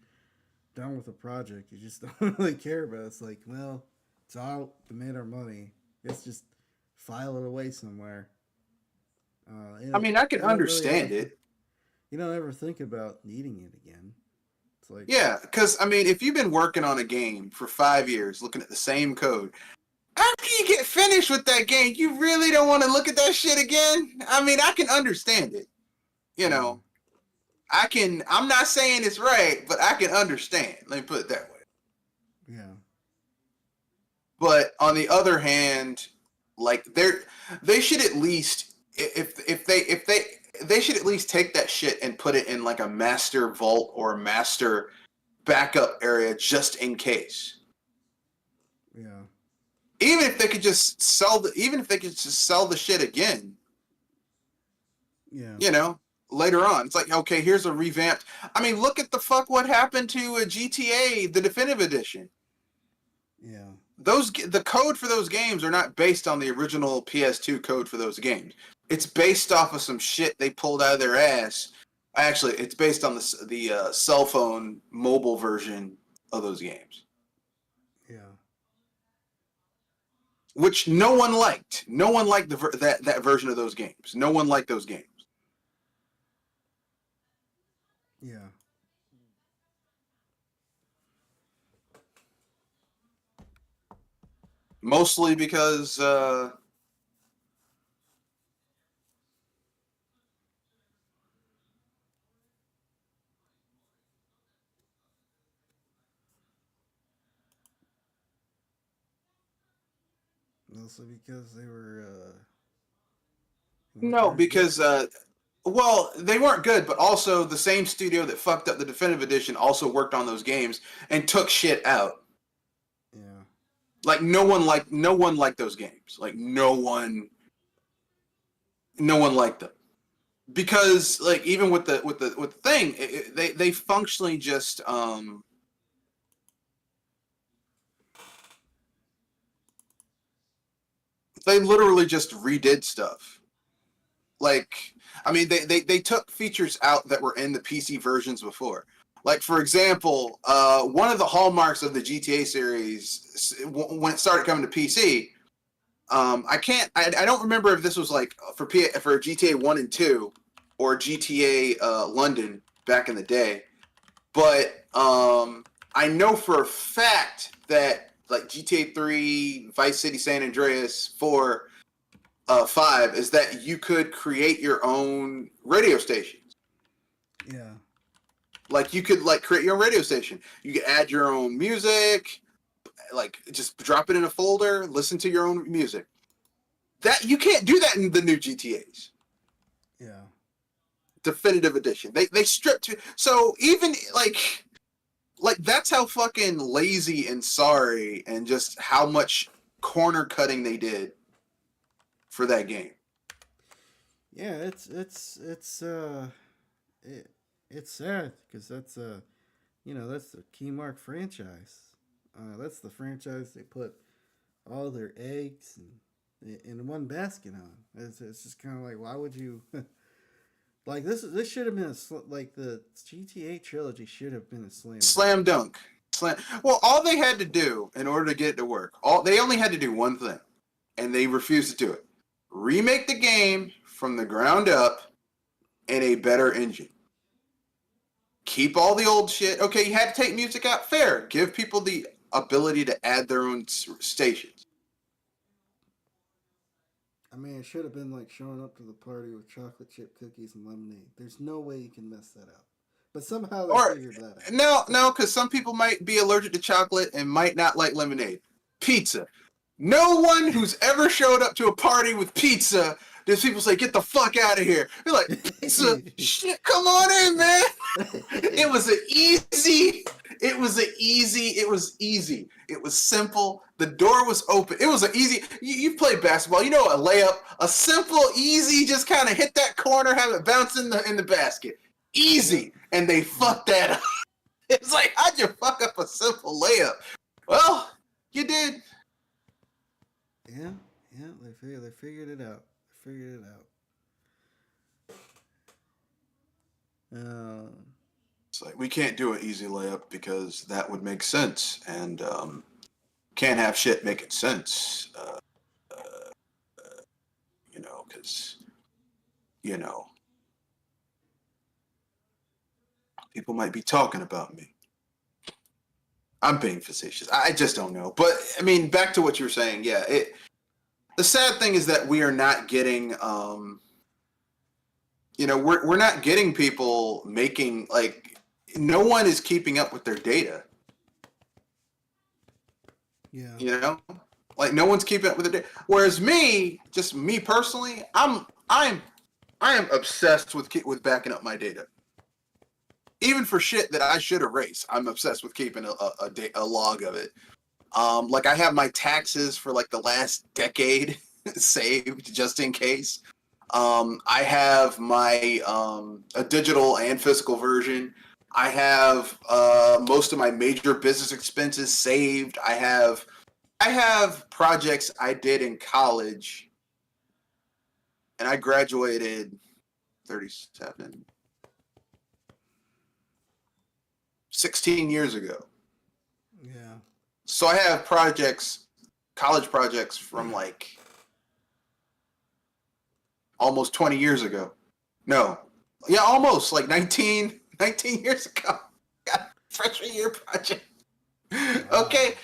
Speaker 1: done with a project, you just don't really care about it. It's like, well, it's out. We made our money. Let's just file it away somewhere.
Speaker 2: I mean, I can understand it.
Speaker 1: You don't ever think about needing it again. It's like,
Speaker 2: yeah, because I mean, if you've been working on a game for 5 years, looking at the same code, after you get finished with that game, you really don't want to look at that shit again. I mean, I can understand it. I'm not saying it's right, but I can understand. Let me put it that way.
Speaker 1: Yeah.
Speaker 2: But on the other hand, like, they should at least, if they should at least take that shit and put it in like a master vault or a master backup area just in case.
Speaker 1: Yeah.
Speaker 2: Even if they could just sell the shit again.
Speaker 1: Yeah.
Speaker 2: You know, later on, it's like, okay, here's a revamped. I mean, look at what happened to GTA, the Definitive Edition.
Speaker 1: Yeah.
Speaker 2: The code for those games are not based on the original PS2 code for those games. It's based off of some shit they pulled out of their ass. Actually, it's based on the cell phone mobile version of those games,
Speaker 1: Yeah.
Speaker 2: which no one liked. No one liked that version of those games. No one liked those games.
Speaker 1: Yeah.
Speaker 2: Mostly because
Speaker 1: Also because they weren't
Speaker 2: no,
Speaker 1: very good.
Speaker 2: because well, they weren't good, but also the same studio that fucked up the Definitive Edition also worked on those games and took shit out.
Speaker 1: Yeah.
Speaker 2: Like no one liked those games. Like no one liked them because like even with the thing, they functionally just they literally just redid stuff. Like, I mean, they took features out that were in the PC versions before. Like, for example, one of the hallmarks of the GTA series when it started coming to PC, I don't remember if this was like for GTA 1 and 2 or GTA London back in the day, but I know for a fact that like GTA 3, Vice City, San Andreas, 4, 5 is that you could create your own radio stations.
Speaker 1: Yeah.
Speaker 2: Like you could like create your own radio station. You could add your own music, like just drop it in a folder, listen to your own music. That you can't do that in the new GTAs.
Speaker 1: Yeah.
Speaker 2: Definitive Edition. They stripped it. So even like that's how fucking lazy and sorry and just how much corner cutting they did for that game.
Speaker 1: Yeah, it's sad because that's the Keymark franchise. That's the franchise they put all their eggs in one basket on. It's just kind of like, why would you? Like this should have been like the GTA trilogy should have been a
Speaker 2: Slam dunk. Well, all they had to do in order to get it to work, they only had to do one thing, and they refused to do it. Remake the game from the ground up in a better engine. Keep all the old shit. Okay, you had to take music out. Fair. Give people the ability to add their own stations.
Speaker 1: I mean, it should have been like showing up to the party with chocolate chip cookies and lemonade. There's no way you can mess that up. But somehow they figured that out.
Speaker 2: No, because some people might be allergic to chocolate and might not like lemonade. Pizza. No one who's ever showed up to a party with pizza, there's people say, get the fuck out of here. They're like, pizza? Shit, come on in, man. It was easy. It was easy. It was simple. The door was open. It was an easy. You've played basketball. You know a layup, a simple, easy, just kind of hit that corner, have it bounce in the basket. Easy. And they fucked that up. It's like, how'd you fuck up a simple layup? Well, you did.
Speaker 1: Yeah, they figured it out.
Speaker 2: It's like, we can't do an easy layup because that would make sense, and can't have shit making sense. Because people might be talking about me. I'm being facetious. I just don't know. But I mean, back to what you were saying. Yeah, the sad thing is that we are not getting. We're not getting people making like. No one is keeping up with their data.
Speaker 1: Yeah.
Speaker 2: Like no one's keeping up with their data. Whereas me personally, I am obsessed with backing up my data. even for shit that I should erase, I'm obsessed with keeping a log of it. Like I have my taxes for like the last decade saved just in case. I have my a digital and physical version. I have most of my major business expenses saved. I have projects I did in college, and I graduated 37, 16 years ago.
Speaker 1: Yeah.
Speaker 2: So I have projects, college projects from like almost 20 years ago. No. Yeah, almost like 19 years ago. Got freshman year project. Okay.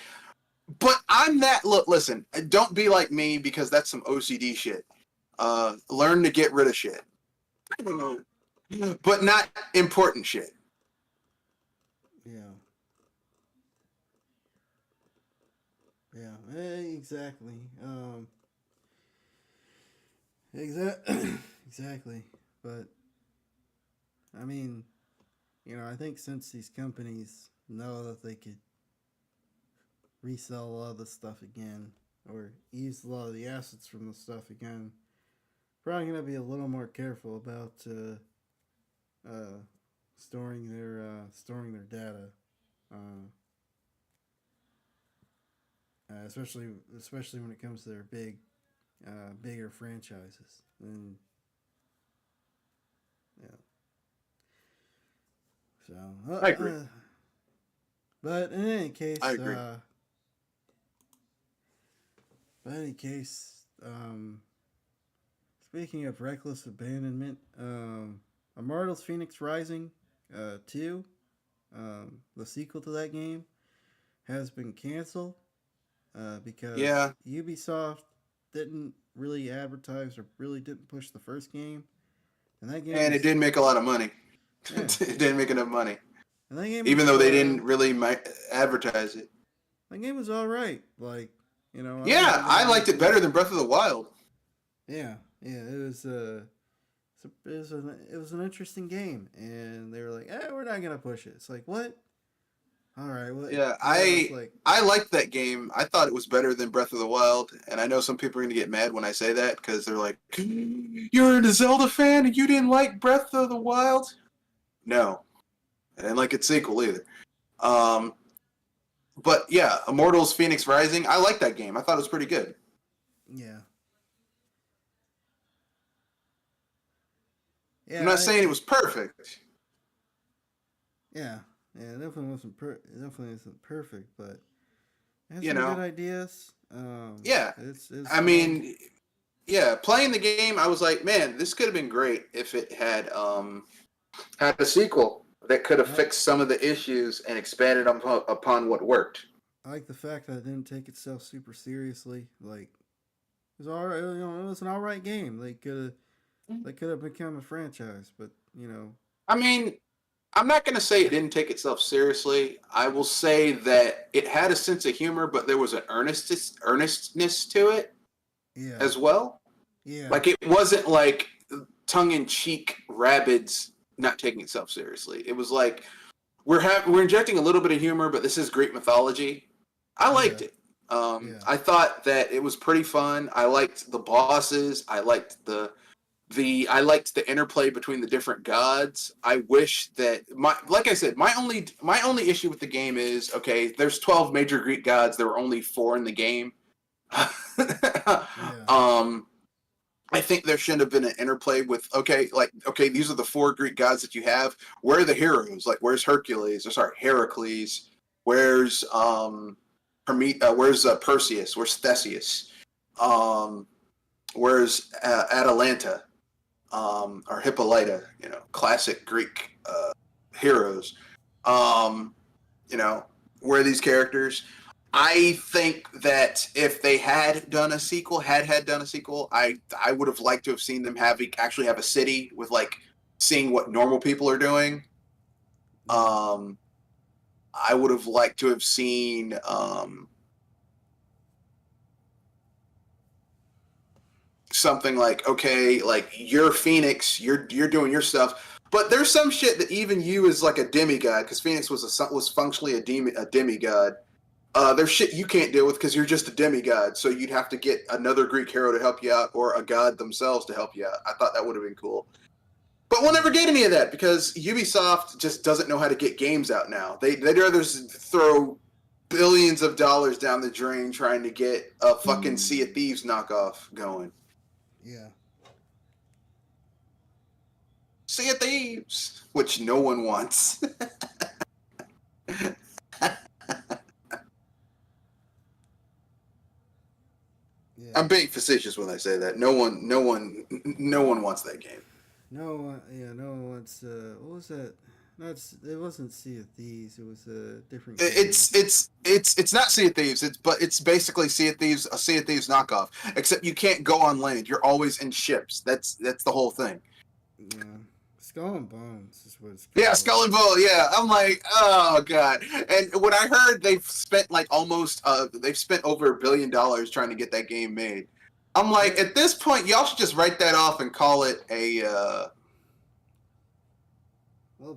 Speaker 2: But I'm that look, listen, don't be like me because that's some OCD shit. Learn to get rid of shit. But not important shit.
Speaker 1: Yeah. Yeah, exactly. Exactly. But I mean, I think since these companies know that they could resell a lot of the stuff again or use a lot of the assets from the stuff again, probably gonna be a little more careful about storing their data. Uh, especially when it comes to their bigger franchises. And yeah, so
Speaker 2: I agree.
Speaker 1: but in any case,
Speaker 2: I agree.
Speaker 1: but in any case, speaking of reckless abandonment, Immortals Phoenix Rising, 2, the sequel to that game, has been canceled. Because
Speaker 2: Yeah.
Speaker 1: Ubisoft didn't really advertise or really didn't push the first game, and that game
Speaker 2: And it didn't make a lot of money.
Speaker 1: Yeah.
Speaker 2: It didn't make enough money.
Speaker 1: And that game
Speaker 2: even
Speaker 1: was,
Speaker 2: though they didn't really advertise it.
Speaker 1: That game was all right. Like,
Speaker 2: Yeah, I liked it better than Breath of the Wild.
Speaker 1: Yeah, it was it was an interesting game, and they were like, we're not gonna push it. It's like, what? All right, well,
Speaker 2: yeah, I liked that game. I thought it was better than Breath of the Wild, and I know some people are gonna get mad when I say that because they're like, "You're a Zelda fan and you didn't like Breath of the Wild?" No, I didn't like its sequel either. But yeah, Immortals: Phoenix Rising. I liked that game. I thought it was pretty good.
Speaker 1: Yeah.
Speaker 2: I'm not saying it was perfect.
Speaker 1: Yeah. Yeah, it definitely definitely isn't perfect, but it has some good ideas.
Speaker 2: Yeah,
Speaker 1: it's
Speaker 2: I mean, yeah, playing the game, I was like, man, this could have been great if it had a sequel that could have fixed some of the issues and expanded upon what worked.
Speaker 1: I like the fact that it didn't take itself super seriously. Like, it was all right. It was an all right game. They could have become a franchise, but
Speaker 2: I mean, I'm not going to say it didn't take itself seriously. I will say that it had a sense of humor, but there was an earnestness to it as well.
Speaker 1: Yeah.
Speaker 2: Like, it wasn't like tongue-in-cheek Rabbids not taking itself seriously. It was like, we're injecting a little bit of humor, but this is Greek mythology. I liked it. I thought that it was pretty fun. I liked the bosses. I liked I liked the interplay between the different gods. I wish that like I said, my only issue with the game is, okay, there's 12 major Greek gods. There were only 4 in the game. I think there should have been an interplay with, okay, these are the 4 Greek gods that you have. Where are the heroes? Like, where's Hercules? Or sorry, Heracles? Where's where's Perseus? Where's Theseus? Where's Atalanta? Or Hippolyta, classic Greek heroes. Where are these characters? I think that if they had done a sequel, I would have liked to have seen them actually have a city with seeing what normal people are doing. I would have liked to have seen something like, okay, like you're Phoenix, you're doing your stuff, But there's some shit that even you as like a demigod, because Phoenix was functionally a demigod. There's shit you can't deal with because you're just a demigod. So you'd have to get another Greek hero to help you out, or a god themselves to help you out. I thought that would have been cool. But we'll never get any of that because Ubisoft just doesn't know how to get games out now. They'd rather throw billions of dollars down the drain trying to get a fucking Sea of Thieves knockoff going.
Speaker 1: Yeah.
Speaker 2: Sea of Thieves, which no one wants.
Speaker 1: Yeah.
Speaker 2: I'm being facetious when I say that. No one wants that game.
Speaker 1: No one wants. What was that? No, it wasn't Sea of Thieves. It was a different game.
Speaker 2: It's not Sea of Thieves. It's basically Sea of Thieves, a Sea of Thieves knockoff. Except you can't go on land. You're always in ships. That's the whole thing.
Speaker 1: Yeah. Skull and Bones is what it's called.
Speaker 2: Yeah, Skull and Bones. Yeah, I'm like, oh god. And when I heard they've spent like they've spent over $1 billion trying to get that game made. I'm like, at this point, y'all should just write that off and call it a.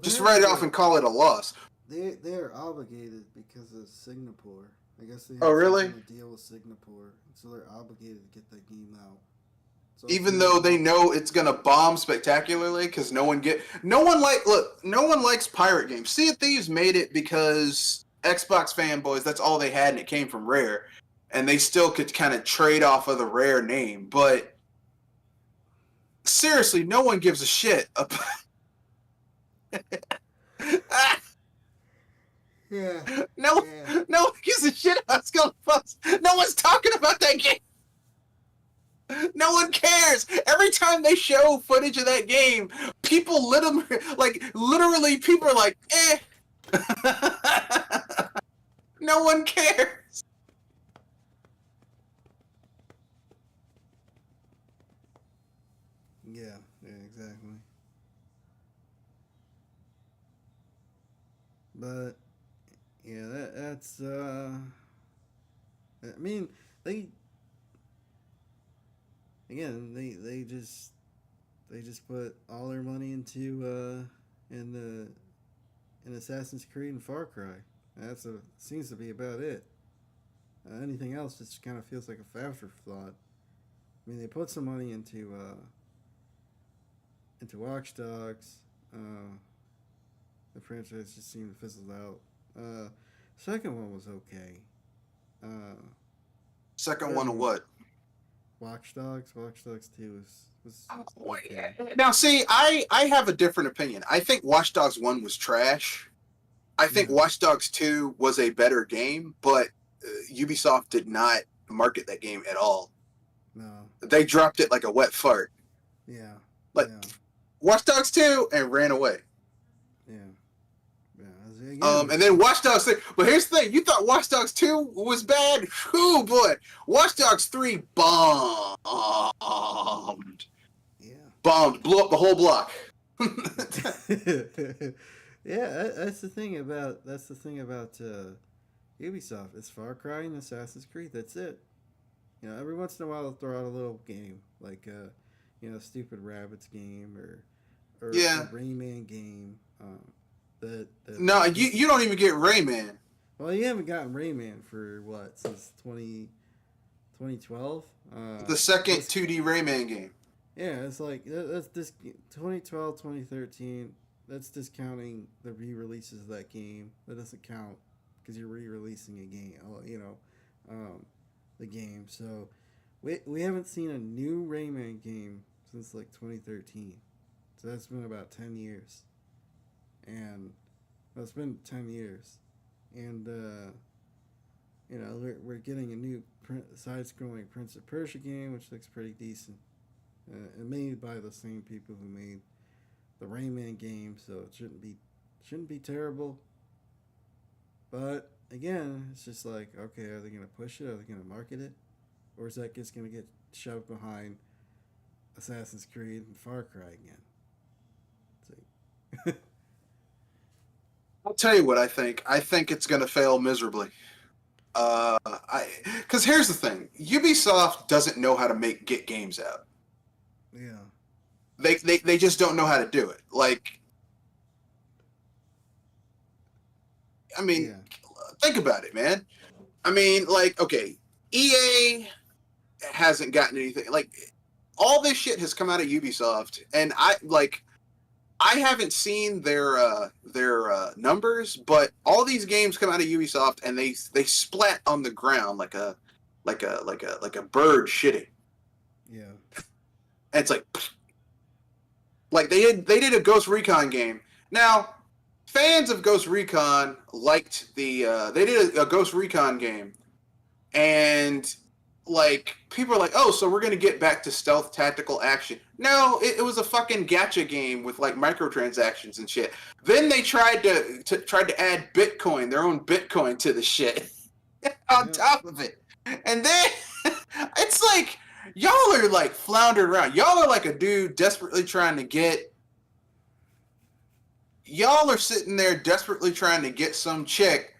Speaker 2: Just write it off and call it a loss.
Speaker 1: They're obligated because of Singapore. I guess they have
Speaker 2: really?
Speaker 1: a deal with Singapore, so they're obligated to get that game out. So
Speaker 2: Even though they know it's gonna bomb spectacularly, because no one likes pirate games. Sea of Thieves made it because Xbox fanboys. That's all they had, and it came from Rare, and they still could kind of trade off of the Rare name. But seriously, no one gives a shit about.
Speaker 1: Yeah.
Speaker 2: No one gives a shit about Skull and Bones. No one's talking about that game. No one cares. Every time they show footage of that game, people literally people are like, eh. No one cares.
Speaker 1: Yeah, exactly. But yeah, that's I mean, they just put all their money into in Assassin's Creed and Far Cry. Seems to be about it. Anything else just kind of feels like a afterthought. I mean, they put some money into Watch Dogs. The franchise just seemed to fizzle out. Second one was okay.
Speaker 2: Second one of what?
Speaker 1: Watch Dogs 2 was okay.
Speaker 2: Now, see, I have a different opinion. I think Watch Dogs 1 was trash. I think Watch Dogs 2 was a better game, but Ubisoft did not market that game at all.
Speaker 1: No.
Speaker 2: They dropped it like a wet fart.
Speaker 1: Yeah.
Speaker 2: Like, Watch Dogs 2 and ran away.
Speaker 1: Yeah.
Speaker 2: And then Watch Dogs 3. But here's the thing. You thought Watch Dogs 2 was bad? Ooh, boy. Watch Dogs 3 bombed.
Speaker 1: Yeah.
Speaker 2: Bombed. Blew up the whole block.
Speaker 1: Yeah, that's the thing about Ubisoft. It's Far Cry and Assassin's Creed. That's it. You know, every once in a while they'll throw out a little game like Stupid Rabbits game or a Rayman game.
Speaker 2: No, you don't even get Rayman.
Speaker 1: Well, you haven't gotten Rayman for what, since 2012?
Speaker 2: The second 2D Rayman game.
Speaker 1: Yeah, it's like that's this 2012, 2013. That's discounting the re-releases of that game. That doesn't count because you're re-releasing a game. The game. So we haven't seen a new Rayman game since like 2013. So that's been about 10 years. And it's been 10 years. And we're getting a new side-scrolling Prince of Persia game, which looks pretty decent. And made by the same people who made the Rayman game, so it shouldn't be terrible. But again, it's just like, okay, are they gonna push it? Are they gonna market it? Or is that just gonna get shoved behind Assassin's Creed and Far Cry again? See.
Speaker 2: I'll tell you what I think. I think it's gonna fail miserably. Because here's the thing: Ubisoft doesn't know how to get games out.
Speaker 1: Yeah.
Speaker 2: They just don't know how to do it. Like, I mean,
Speaker 1: Yeah.
Speaker 2: think about it, man. I mean, like, okay, EA hasn't gotten anything. Like, all this shit has come out of Ubisoft, and I haven't seen their numbers, but all these games come out of Ubisoft, and they splat on the ground like a bird shitting.
Speaker 1: Yeah.
Speaker 2: And it's like they did a Ghost Recon game. Now, fans of Ghost Recon liked they did a Ghost Recon game, and like people are like, oh, so we're gonna get back to stealth tactical action. No, it was a fucking gacha game with like microtransactions and shit. Then they tried to add Bitcoin, their own Bitcoin to the shit on top of it, and then it's like y'all are like floundering around. Y'all are like a dude desperately trying to get. Y'all are sitting there desperately trying to get some chick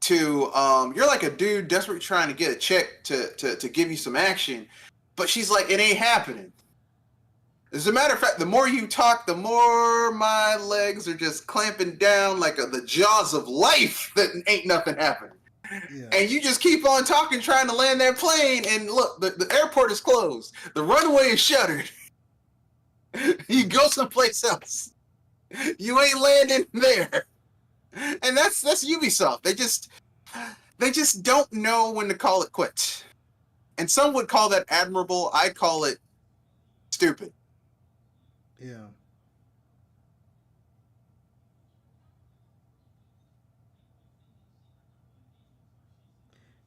Speaker 2: to you're like a dude desperately trying to get a chick to give you some action, but she's like, it ain't happening. As a matter of fact, the more you talk, the more my legs are just clamping down like the jaws of life that ain't nothing happening. Yeah. And you just keep on talking, trying to land that plane, and look, the airport is closed. The runway is shuttered. You go someplace else. You ain't landing there. And that's Ubisoft. They just don't know when to call it quits. And some would call that admirable. I call it stupid.
Speaker 1: Yeah.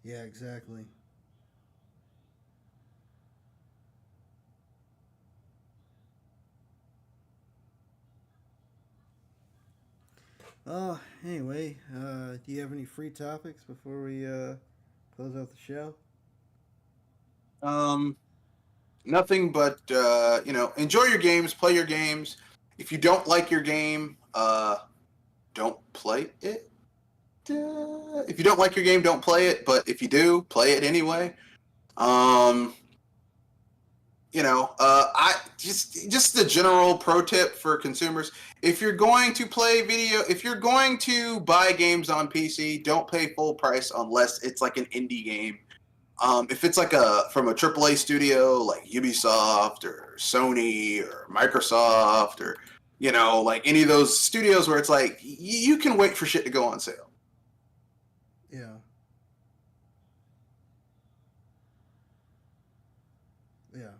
Speaker 1: Yeah, exactly. Anyway, do you have any free topics before we close out the show?
Speaker 2: Nothing but enjoy your games, play your games. If you don't like your game, don't play it. If you don't like your game, don't play it. But if you do, play it anyway. I just the general pro tip for consumers. If you're going to if you're going to buy games on PC, don't pay full price unless it's like an indie game. If it's like from a AAA studio like Ubisoft or Sony or Microsoft or like any of those studios where it's like you can wait for shit to go on sale.
Speaker 1: Yeah. Yeah.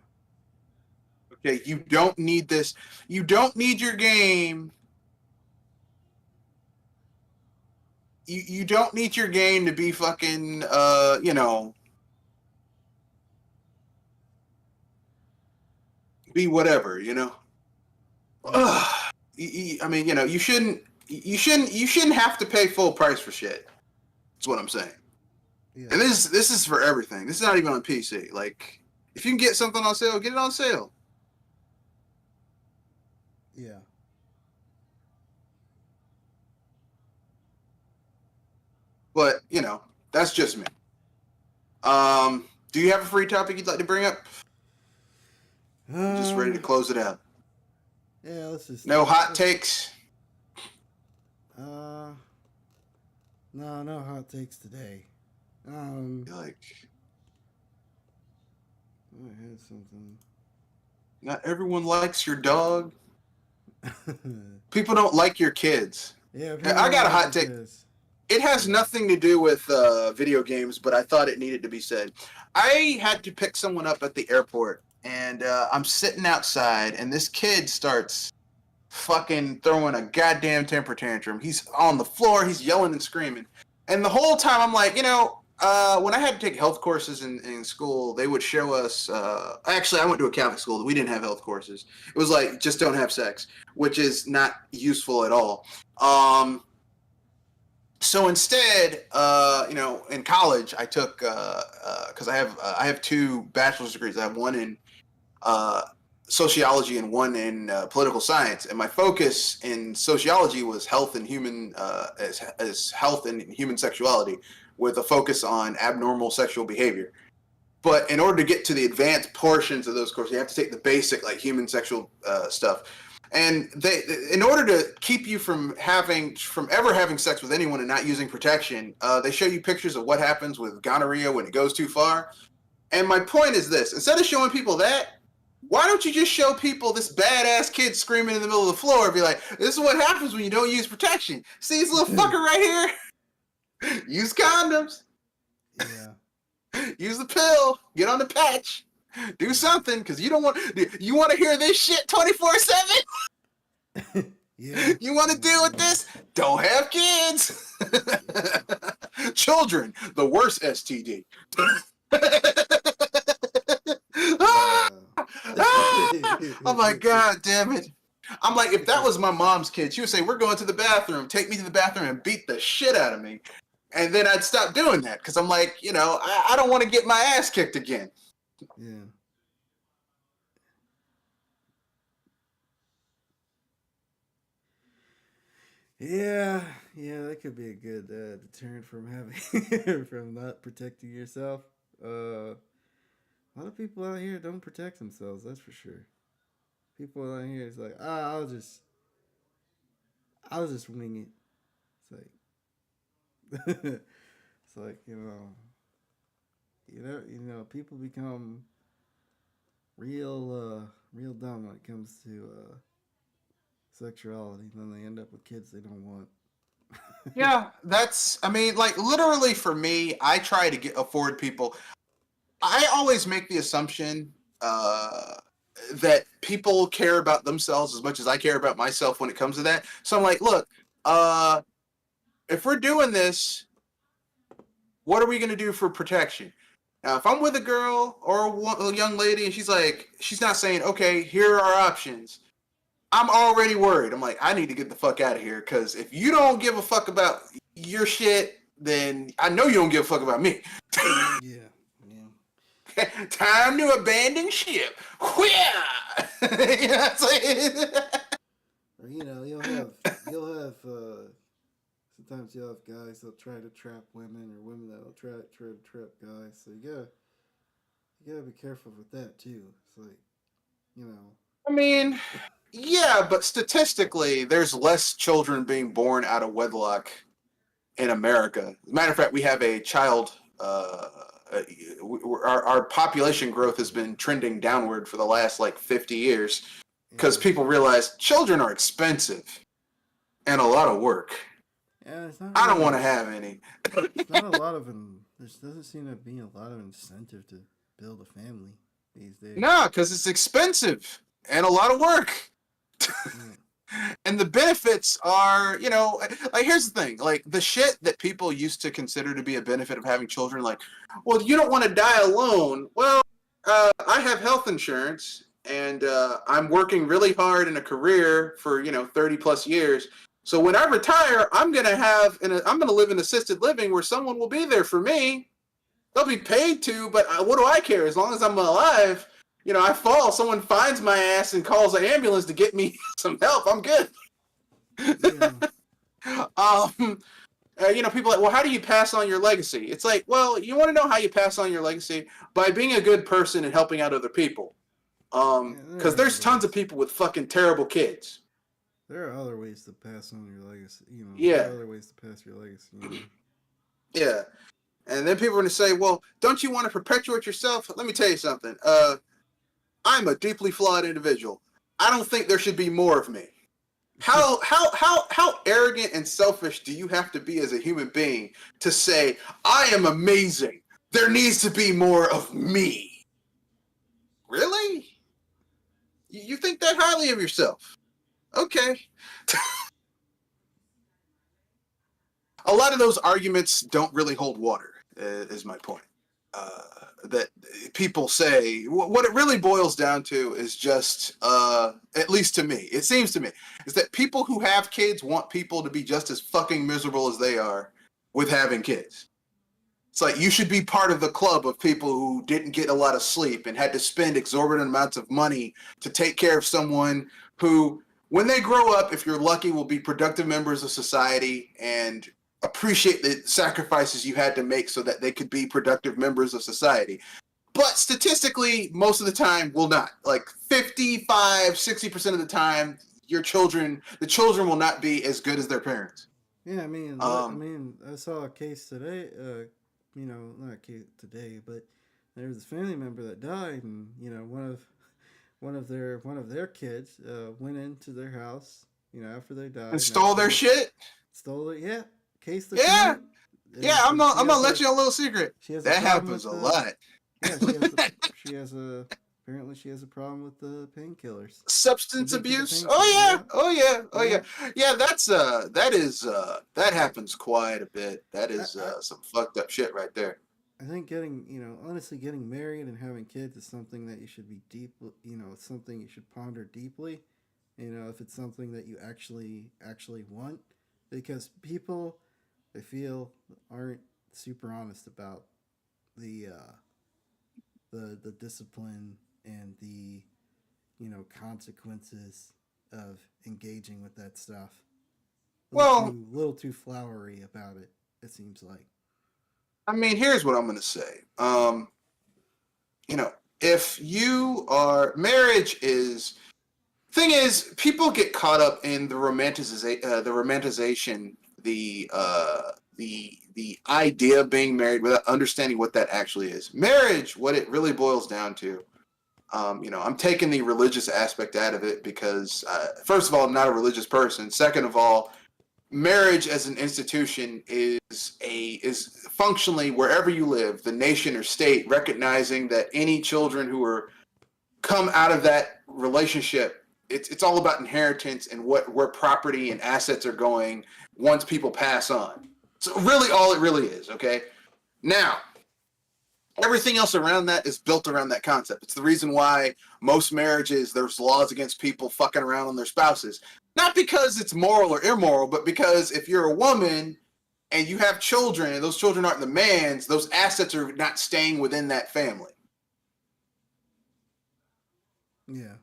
Speaker 2: Okay, you don't need this. You don't need your game. You don't need your game to be fucking be whatever, I mean, you shouldn't have to pay full price for shit. That's what I'm saying. Yeah. And this is for everything. This is not even on PC. Like, if you can get something on sale, get it on sale.
Speaker 1: Yeah.
Speaker 2: But, that's just me. Do you have a free topic you'd like to bring up? Just ready to close it out.
Speaker 1: Yeah, let's just...
Speaker 2: No hot takes?
Speaker 1: No hot takes today.
Speaker 2: I
Speaker 1: had something.
Speaker 2: Not everyone likes your dog. People don't like your kids.
Speaker 1: Yeah,
Speaker 2: I got a hot take. It has nothing to do with video games, but I thought it needed to be said. I had to pick someone up at the airport, and I'm sitting outside, and this kid starts fucking throwing a goddamn temper tantrum. He's on the floor, he's yelling and screaming. And the whole time I'm like, when I had to take health courses in school, they would show us, actually I went to a Catholic school, we didn't have health courses. It was like, just don't have sex, which is not useful at all. So instead, in college, I took because I have 2 bachelor's degrees. I have one in sociology and one in political science, and my focus in sociology was health and human as health and human sexuality, with a focus on abnormal sexual behavior. But in order to get to the advanced portions of those courses, you have to take the basic like human sexual stuff. And they, in order to keep you from ever having sex with anyone and not using protection, they show you pictures of what happens with gonorrhea when it goes too far. And my point is this: instead of showing people that, why don't you just show people this badass kid screaming in the middle of the floor and be like, "This is what happens when you don't use protection. See this little fucker right here? Use condoms.
Speaker 1: Yeah.
Speaker 2: Use the pill. Get on the patch. Do something, because you want to hear this shit 24/7.
Speaker 1: Yeah.
Speaker 2: You want to deal with this? Don't have kids. Children, the worst STD. Oh my god, damn it. I'm like, if that was my mom's kid, she would say, "We're going to the bathroom. Take me to the bathroom and beat the shit out of me." And then I'd stop doing that because I'm like, I don't want to get my ass kicked again.
Speaker 1: Yeah. Yeah, that could be a good deterrent from having from not protecting yourself. A lot of people out here don't protect themselves. That's for sure. People out here is like, I'll just wing it. It's like, it's like people become real dumb when it comes to sexuality. Then they end up with kids they don't want.
Speaker 2: Yeah, literally for me, I try to afford people. I always make the assumption that people care about themselves as much as I care about myself when it comes to that. So I'm like, look, if we're doing this, what are we going to do for protection? Now, if I'm with a girl or a young lady and she's not saying, okay, here are our options, I'm already worried. I'm like, I need to get the fuck out of here, because if you don't give a fuck about your shit, then I know you don't give a fuck about me.
Speaker 1: Yeah.
Speaker 2: Time to abandon ship. Yeah.
Speaker 1: Or you'll have sometimes you'll have guys that'll try to trap women, or women that'll try to trap guys. So you gotta be careful with that too. It's like,
Speaker 2: I mean, yeah, but statistically, there's less children being born out of wedlock in America. As a matter of fact, we have a child. Our population growth has been trending downward for the last 50 years because people realize children are expensive and a lot of work.
Speaker 1: Yeah, it's not.
Speaker 2: I don't want to have any.
Speaker 1: There's not a lot of there doesn't seem to be a lot of incentive to build a family these days.
Speaker 2: No, because it's expensive and a lot of work. And the benefits are, here's the thing, the shit that people used to consider to be a benefit of having children, well, you don't want to die alone. Well, I have health insurance, and I'm working really hard in a career for 30 plus years. So when I retire, I'm gonna live in assisted living where someone will be there for me. They'll be paid to, but what do I care? As long as I'm alive. I fall, someone finds my ass and calls an ambulance to get me some help, I'm good. Yeah. People are like, well, how do you pass on your legacy? It's like, well, you want to know how you pass on your legacy? By being a good person and helping out other people. Because there's tons of people with fucking terrible kids.
Speaker 1: There are other ways to pass on your legacy.
Speaker 2: Yeah.
Speaker 1: There are other ways to pass your legacy.
Speaker 2: Yeah. And then people are going to say, well, don't you want to perpetuate yourself? Let me tell you something. I'm a deeply flawed individual. I don't think there should be more of me. How arrogant and selfish do you have to be as a human being to say, I am amazing? There needs to be more of me. Really? You think that highly of yourself? Okay. A lot of those arguments don't really hold water, is my point. That people say, what it really boils down to is just, at least to me, it seems to me, is that people who have kids want people to be just as fucking miserable as they are with having kids. It's like, you should be part of the club of people who didn't get a lot of sleep and had to spend exorbitant amounts of money to take care of someone who, when they grow up, if you're lucky, will be productive members of society and appreciate the sacrifices you had to make so that they could be productive members of society. But statistically, most of the time will not. 55, 60% of the time, the children will not be as good as their parents.
Speaker 1: Yeah, I saw a case today. Not a case today, but there was a family member that died, and one of their kids went into their house. After they died,
Speaker 2: And stole their shit.
Speaker 1: stole it. Yeah, case the
Speaker 2: Yeah,
Speaker 1: parent.
Speaker 2: yeah. I'm gonna let you know a little secret.
Speaker 1: She has a
Speaker 2: That
Speaker 1: problem
Speaker 2: happens
Speaker 1: with
Speaker 2: a
Speaker 1: the.
Speaker 2: lot.
Speaker 1: Yeah, she has a. Apparently, she has a problem with the painkillers.
Speaker 2: Substance
Speaker 1: Addicted to
Speaker 2: abuse.
Speaker 1: painkillers.
Speaker 2: Oh yeah.
Speaker 1: Yeah.
Speaker 2: Oh yeah. Oh yeah.
Speaker 1: Yeah.
Speaker 2: Yeah. That happens quite a bit. That is
Speaker 1: I,
Speaker 2: some fucked up shit right there.
Speaker 1: I think honestly, getting married and having kids is something that you should be deep. It's something you should ponder deeply. If it's something that you actually want, because people, I feel, aren't super honest about the the discipline and the consequences of engaging with that stuff.
Speaker 2: Well,
Speaker 1: Little too flowery about it. It seems like.
Speaker 2: I mean, here's what I'm gonna say. If you are marriage is thing is people get caught up in the romanticization, the idea of being married without understanding what that actually is. Marriage, what it really boils down to. I'm taking the religious aspect out of it because, first of all, I'm not a religious person. Second of all, marriage as an institution is functionally wherever you live, the nation or state, recognizing that any children who are come out of that relationship, it's all about inheritance and where property and assets are going once people pass on. So really, all it really is. Okay, now everything else around that is built around that concept. It's the reason why most marriages, there's laws against people fucking around on their spouses. Not because it's moral or immoral, but because if you're a woman and you have children and those children aren't the man's, those assets are not staying within that family.
Speaker 1: Yeah.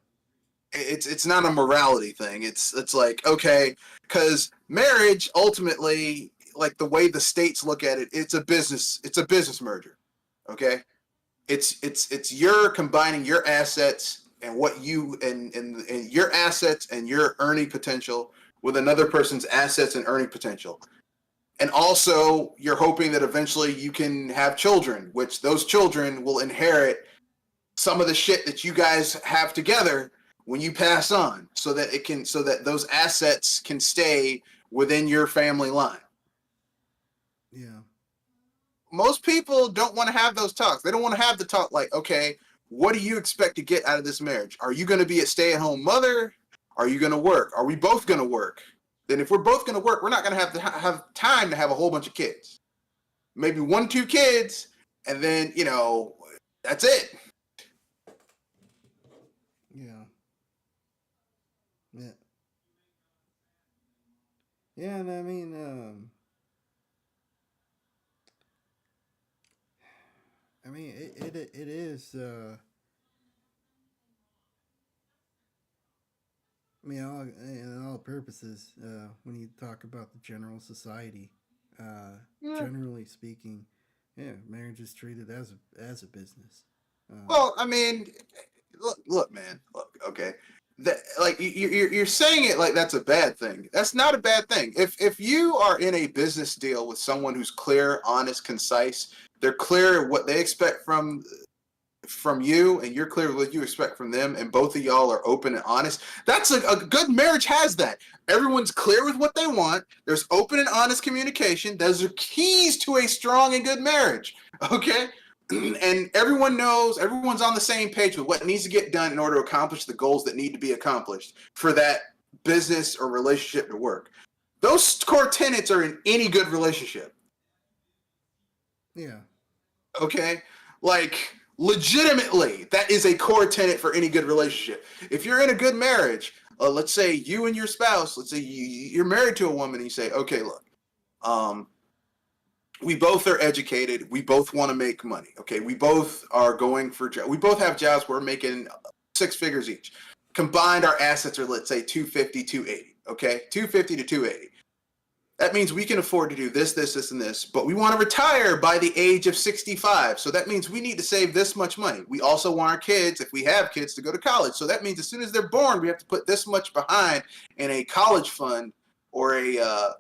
Speaker 2: It's not a morality thing. It's like, okay, because marriage ultimately, like the way the states look at it, it's a business merger. Okay, it's you're combining your assets and what you and your assets and your earning potential with another person's assets and earning potential, and also you're hoping that eventually you can have children, which those children will inherit some of the shit that you guys have together when you pass on, so that those assets can stay within your family line.
Speaker 1: Yeah.
Speaker 2: Most people don't want to have those talks. They don't want to have the talk like, okay, what do you expect to get out of this marriage? Are you going to be a stay-at-home mother? Are you going to work? Are we both going to work? Then if we're both going to work, we're not going to have time to have a whole bunch of kids. Maybe 1-2 kids, and then, that's it.
Speaker 1: Yeah. Yeah. Yeah, and it is. In all purposes, when you talk about the general society,
Speaker 2: Yeah.
Speaker 1: generally speaking, yeah, marriage is treated as a business.
Speaker 2: Well, I mean, look, man, look, okay. That like you're saying it like that's a bad thing. That's not a bad thing. If you are in a business deal with someone who's clear, honest, concise, they're clear what they expect from you, and you're clear what you expect from them, and both of y'all are open and honest. That's a good marriage has that. Everyone's clear with what they want. There's open and honest communication. Those are keys to a strong and good marriage. Okay. And everyone knows, everyone's on the same page with what needs to get done in order to accomplish the goals that need to be accomplished for that business or relationship to work. Those core tenets are in any good relationship.
Speaker 1: Yeah.
Speaker 2: Okay? Like, legitimately, that is a core tenet for any good relationship. If you're in a good marriage, let's say you and your spouse, let's say you're married to a woman and you say, okay, look, we both are educated. We both want to make money. Okay. We both are going for jobs. We both have jobs. We're making 6 figures each. Combined, our assets are, let's say, 250, 280. Okay. 250 to 280. That means we can afford to do this, this, this, and this, but we want to retire by the age of 65. So that means we need to save this much money. We also want our kids, if we have kids, to go to college. So that means as soon as they're born, we have to put this much behind in a college fund or a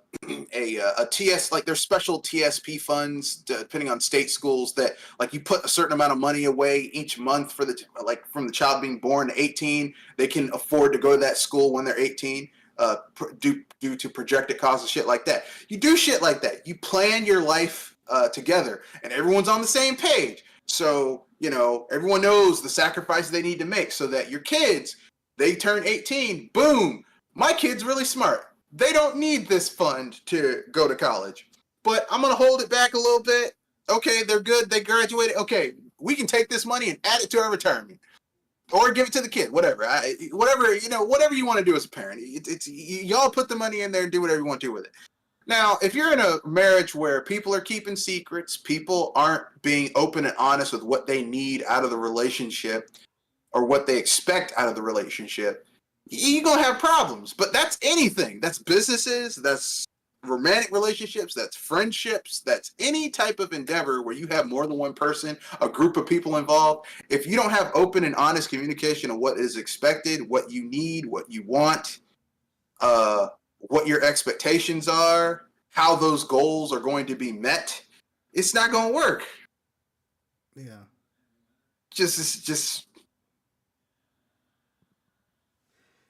Speaker 2: TS, like there's special TSP funds depending on state schools that like you put a certain amount of money away each month for the like from the child being born to 18, they can afford to go to that school when they're 18. Due to projected costs and shit like that. You do shit like that. You plan your life together, and everyone's on the same page. So, you know, everyone knows the sacrifices they need to make so that your kids, they turn 18, boom, my kid's really smart. They don't need this fund to go to college, but I'm going to hold it back a little bit. Okay, they're good. They graduated. Okay, we can take this money and add it to our retirement. Or give it to the kid, whatever. Whatever you want to do as a parent. Y'all put the money in there and do whatever you want to do with it. Now, if you're in a marriage where people are keeping secrets, people aren't being open and honest with what they need out of the relationship or what they expect out of the relationship, you're going to have problems. But that's anything. That's businesses, that's romantic relationships, that's friendships, that's any type of endeavor where you have more than one person, a group of people involved. If you don't have open and honest communication of what is expected, what you need, what you want, what your expectations are, how those goals are going to be met, it's not going to work.
Speaker 1: Yeah.
Speaker 2: Just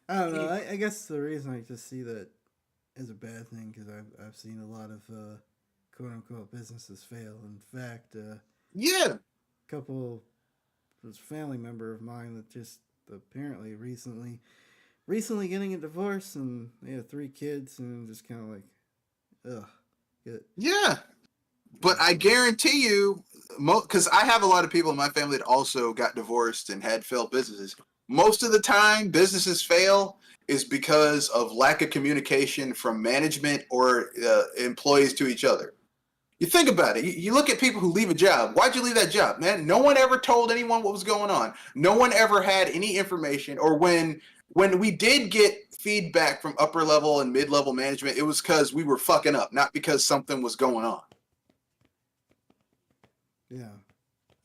Speaker 1: I don't know. I guess the reason I just see that is a bad thing because I've seen a lot of quote unquote businesses fail. In fact,
Speaker 2: yeah,
Speaker 1: couple was a family member of mine that just apparently recently getting a divorce, and they had 3 kids, and just kind of like, ugh.
Speaker 2: Yeah. But I guarantee you, because I have a lot of people in my family that also got divorced and had failed businesses. Most of the time, businesses fail is because of lack of communication from management or employees to each other. You think about it. You look at people who leave a job. Why'd you leave that job, man? No one ever told anyone what was going on. No one ever had any information. Or when we did get feedback from upper level and mid-level management, it was because we were fucking up, not because something was going on.
Speaker 1: Yeah.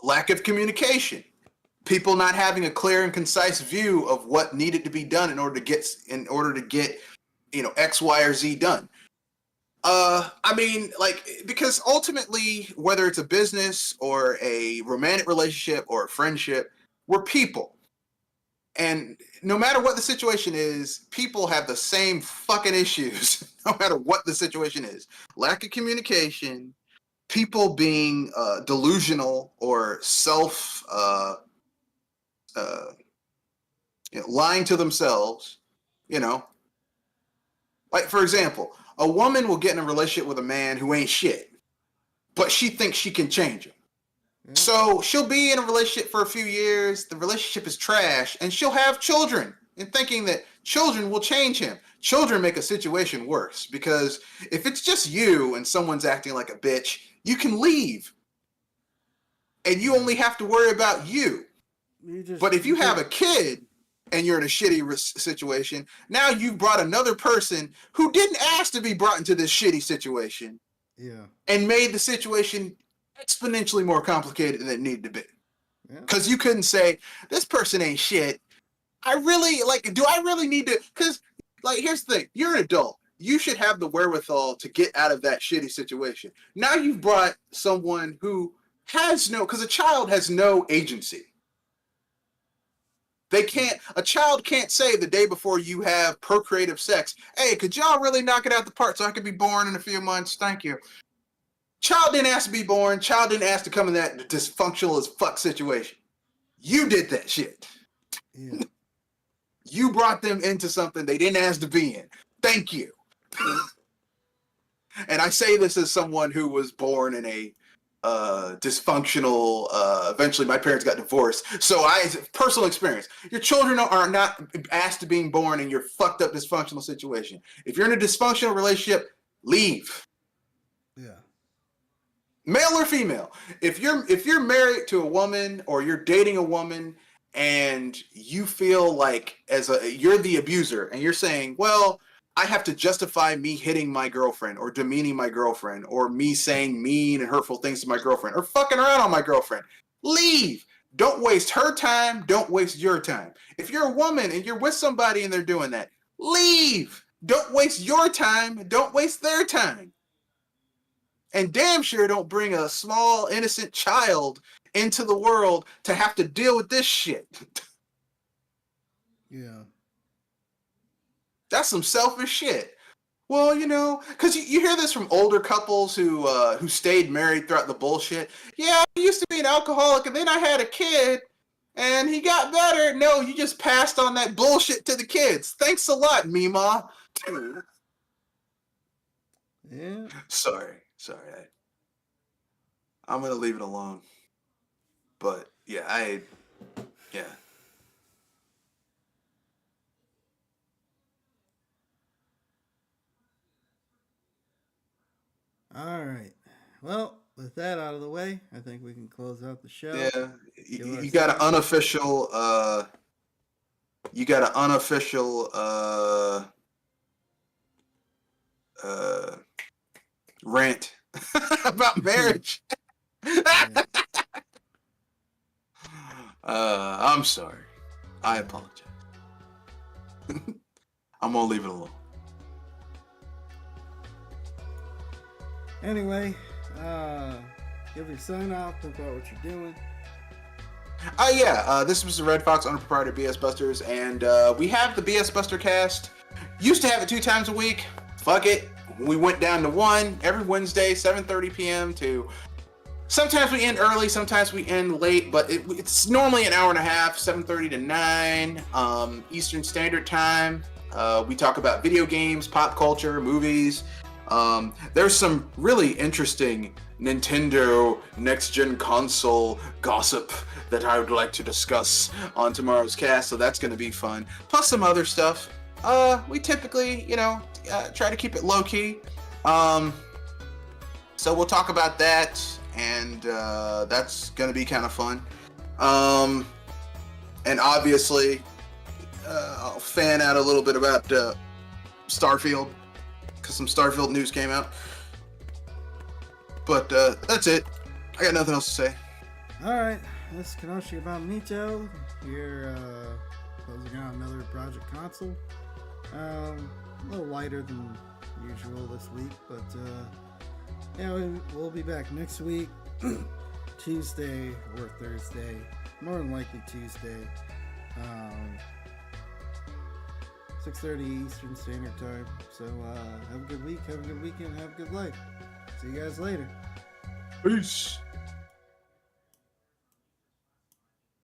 Speaker 2: Lack of communication. People not having a clear and concise view of what needed to be done in order to get X, Y, or Z done. I mean, like, because ultimately, whether it's a business or a romantic relationship or a friendship, we're people. And no matter what the situation is, people have the same fucking issues, no matter what the situation is. Lack of communication, people being delusional or lying to themselves, Like, for example, a woman will get in a relationship with a man who ain't shit, but she thinks she can change him. Yeah. So she'll be in a relationship for a few years, the relationship is trash, and she'll have children and thinking that children will change him. Children make a situation worse because if it's just you and someone's acting like a bitch, you can leave. And you only have to worry about you. But if you have a kid and you're in a shitty situation, now you've brought another person who didn't ask to be brought into this shitty situation.
Speaker 1: Yeah. And
Speaker 2: made the situation exponentially more complicated than it needed to be. Because you couldn't say, this person ain't shit. Do I really need to? Because, here's the thing. You're an adult. You should have the wherewithal to get out of that shitty situation. Now you've brought someone who because a child has no agency. A child can't say the day before you have procreative sex, hey, could y'all really knock it out the park so I could be born in a few months? Thank you. Child didn't ask to be born. Child didn't ask to come in that dysfunctional as fuck situation. You did that shit.
Speaker 1: Yeah.
Speaker 2: You brought them into something they didn't ask to be in. Thank you. And I say this as someone who was born in a dysfunctional, eventually my parents got divorced. So personal experience. Your children are not asked to being born in your fucked up dysfunctional situation. If you're in a dysfunctional relationship, leave.
Speaker 1: Yeah.
Speaker 2: Male or female. If you're married to a woman or you're dating a woman and you feel like you're the abuser and you're saying, well, I have to justify me hitting my girlfriend or demeaning my girlfriend or me saying mean and hurtful things to my girlfriend or fucking around on my girlfriend. Leave. Don't waste her time. Don't waste your time. If you're a woman and you're with somebody and they're doing that, leave. Don't waste your time. Don't waste their time. And damn sure don't bring a small, innocent child into the world to have to deal with this shit.
Speaker 1: Yeah.
Speaker 2: That's some selfish shit. Well, you know, because you hear this from older couples who stayed married throughout the bullshit. Yeah, I used to be an alcoholic, and then I had a kid, and he got better. No, you just passed on that bullshit to the kids. Thanks a lot, Mima.
Speaker 1: Yeah.
Speaker 2: Sorry. I'm gonna leave it alone. But yeah.
Speaker 1: All right. Well, with that out of the way, I think we can close out the show.
Speaker 2: Yeah, you got an unofficial. You got an unofficial. Rant about marriage. I'm sorry. I apologize. I'm gonna leave it alone.
Speaker 1: Anyway, give your sign off about what you're doing.
Speaker 2: This was the Red Fox Unproprietary BS Busters, and we have the BS Buster cast. Used to have it 2 times a week. Fuck it. We went down to 1 every Wednesday, 7:30 p.m. to. Sometimes we end early, sometimes we end late, but it's normally an hour and a half, 7:30 to 9 Eastern Standard Time. We talk about video games, pop culture, movies. There's some really interesting Nintendo next-gen console gossip that I would like to discuss on tomorrow's cast, so that's going to be fun. Plus some other stuff. We typically, try to keep it low-key. So we'll talk about that, and that's going to be kind of fun. And obviously, I'll fan out a little bit about Starfield, because some Starfield news came out. But that's it. I got nothing else to say.
Speaker 1: Alright, this is Kanoshi about Mito. Here, closing out another Project Console. A little lighter than usual this week, but we'll be back next week, Tuesday or Thursday. More than likely Tuesday. 6:30 Eastern Standard Time. So have a good week, have a good weekend, have a good life. See you guys later.
Speaker 2: Peace.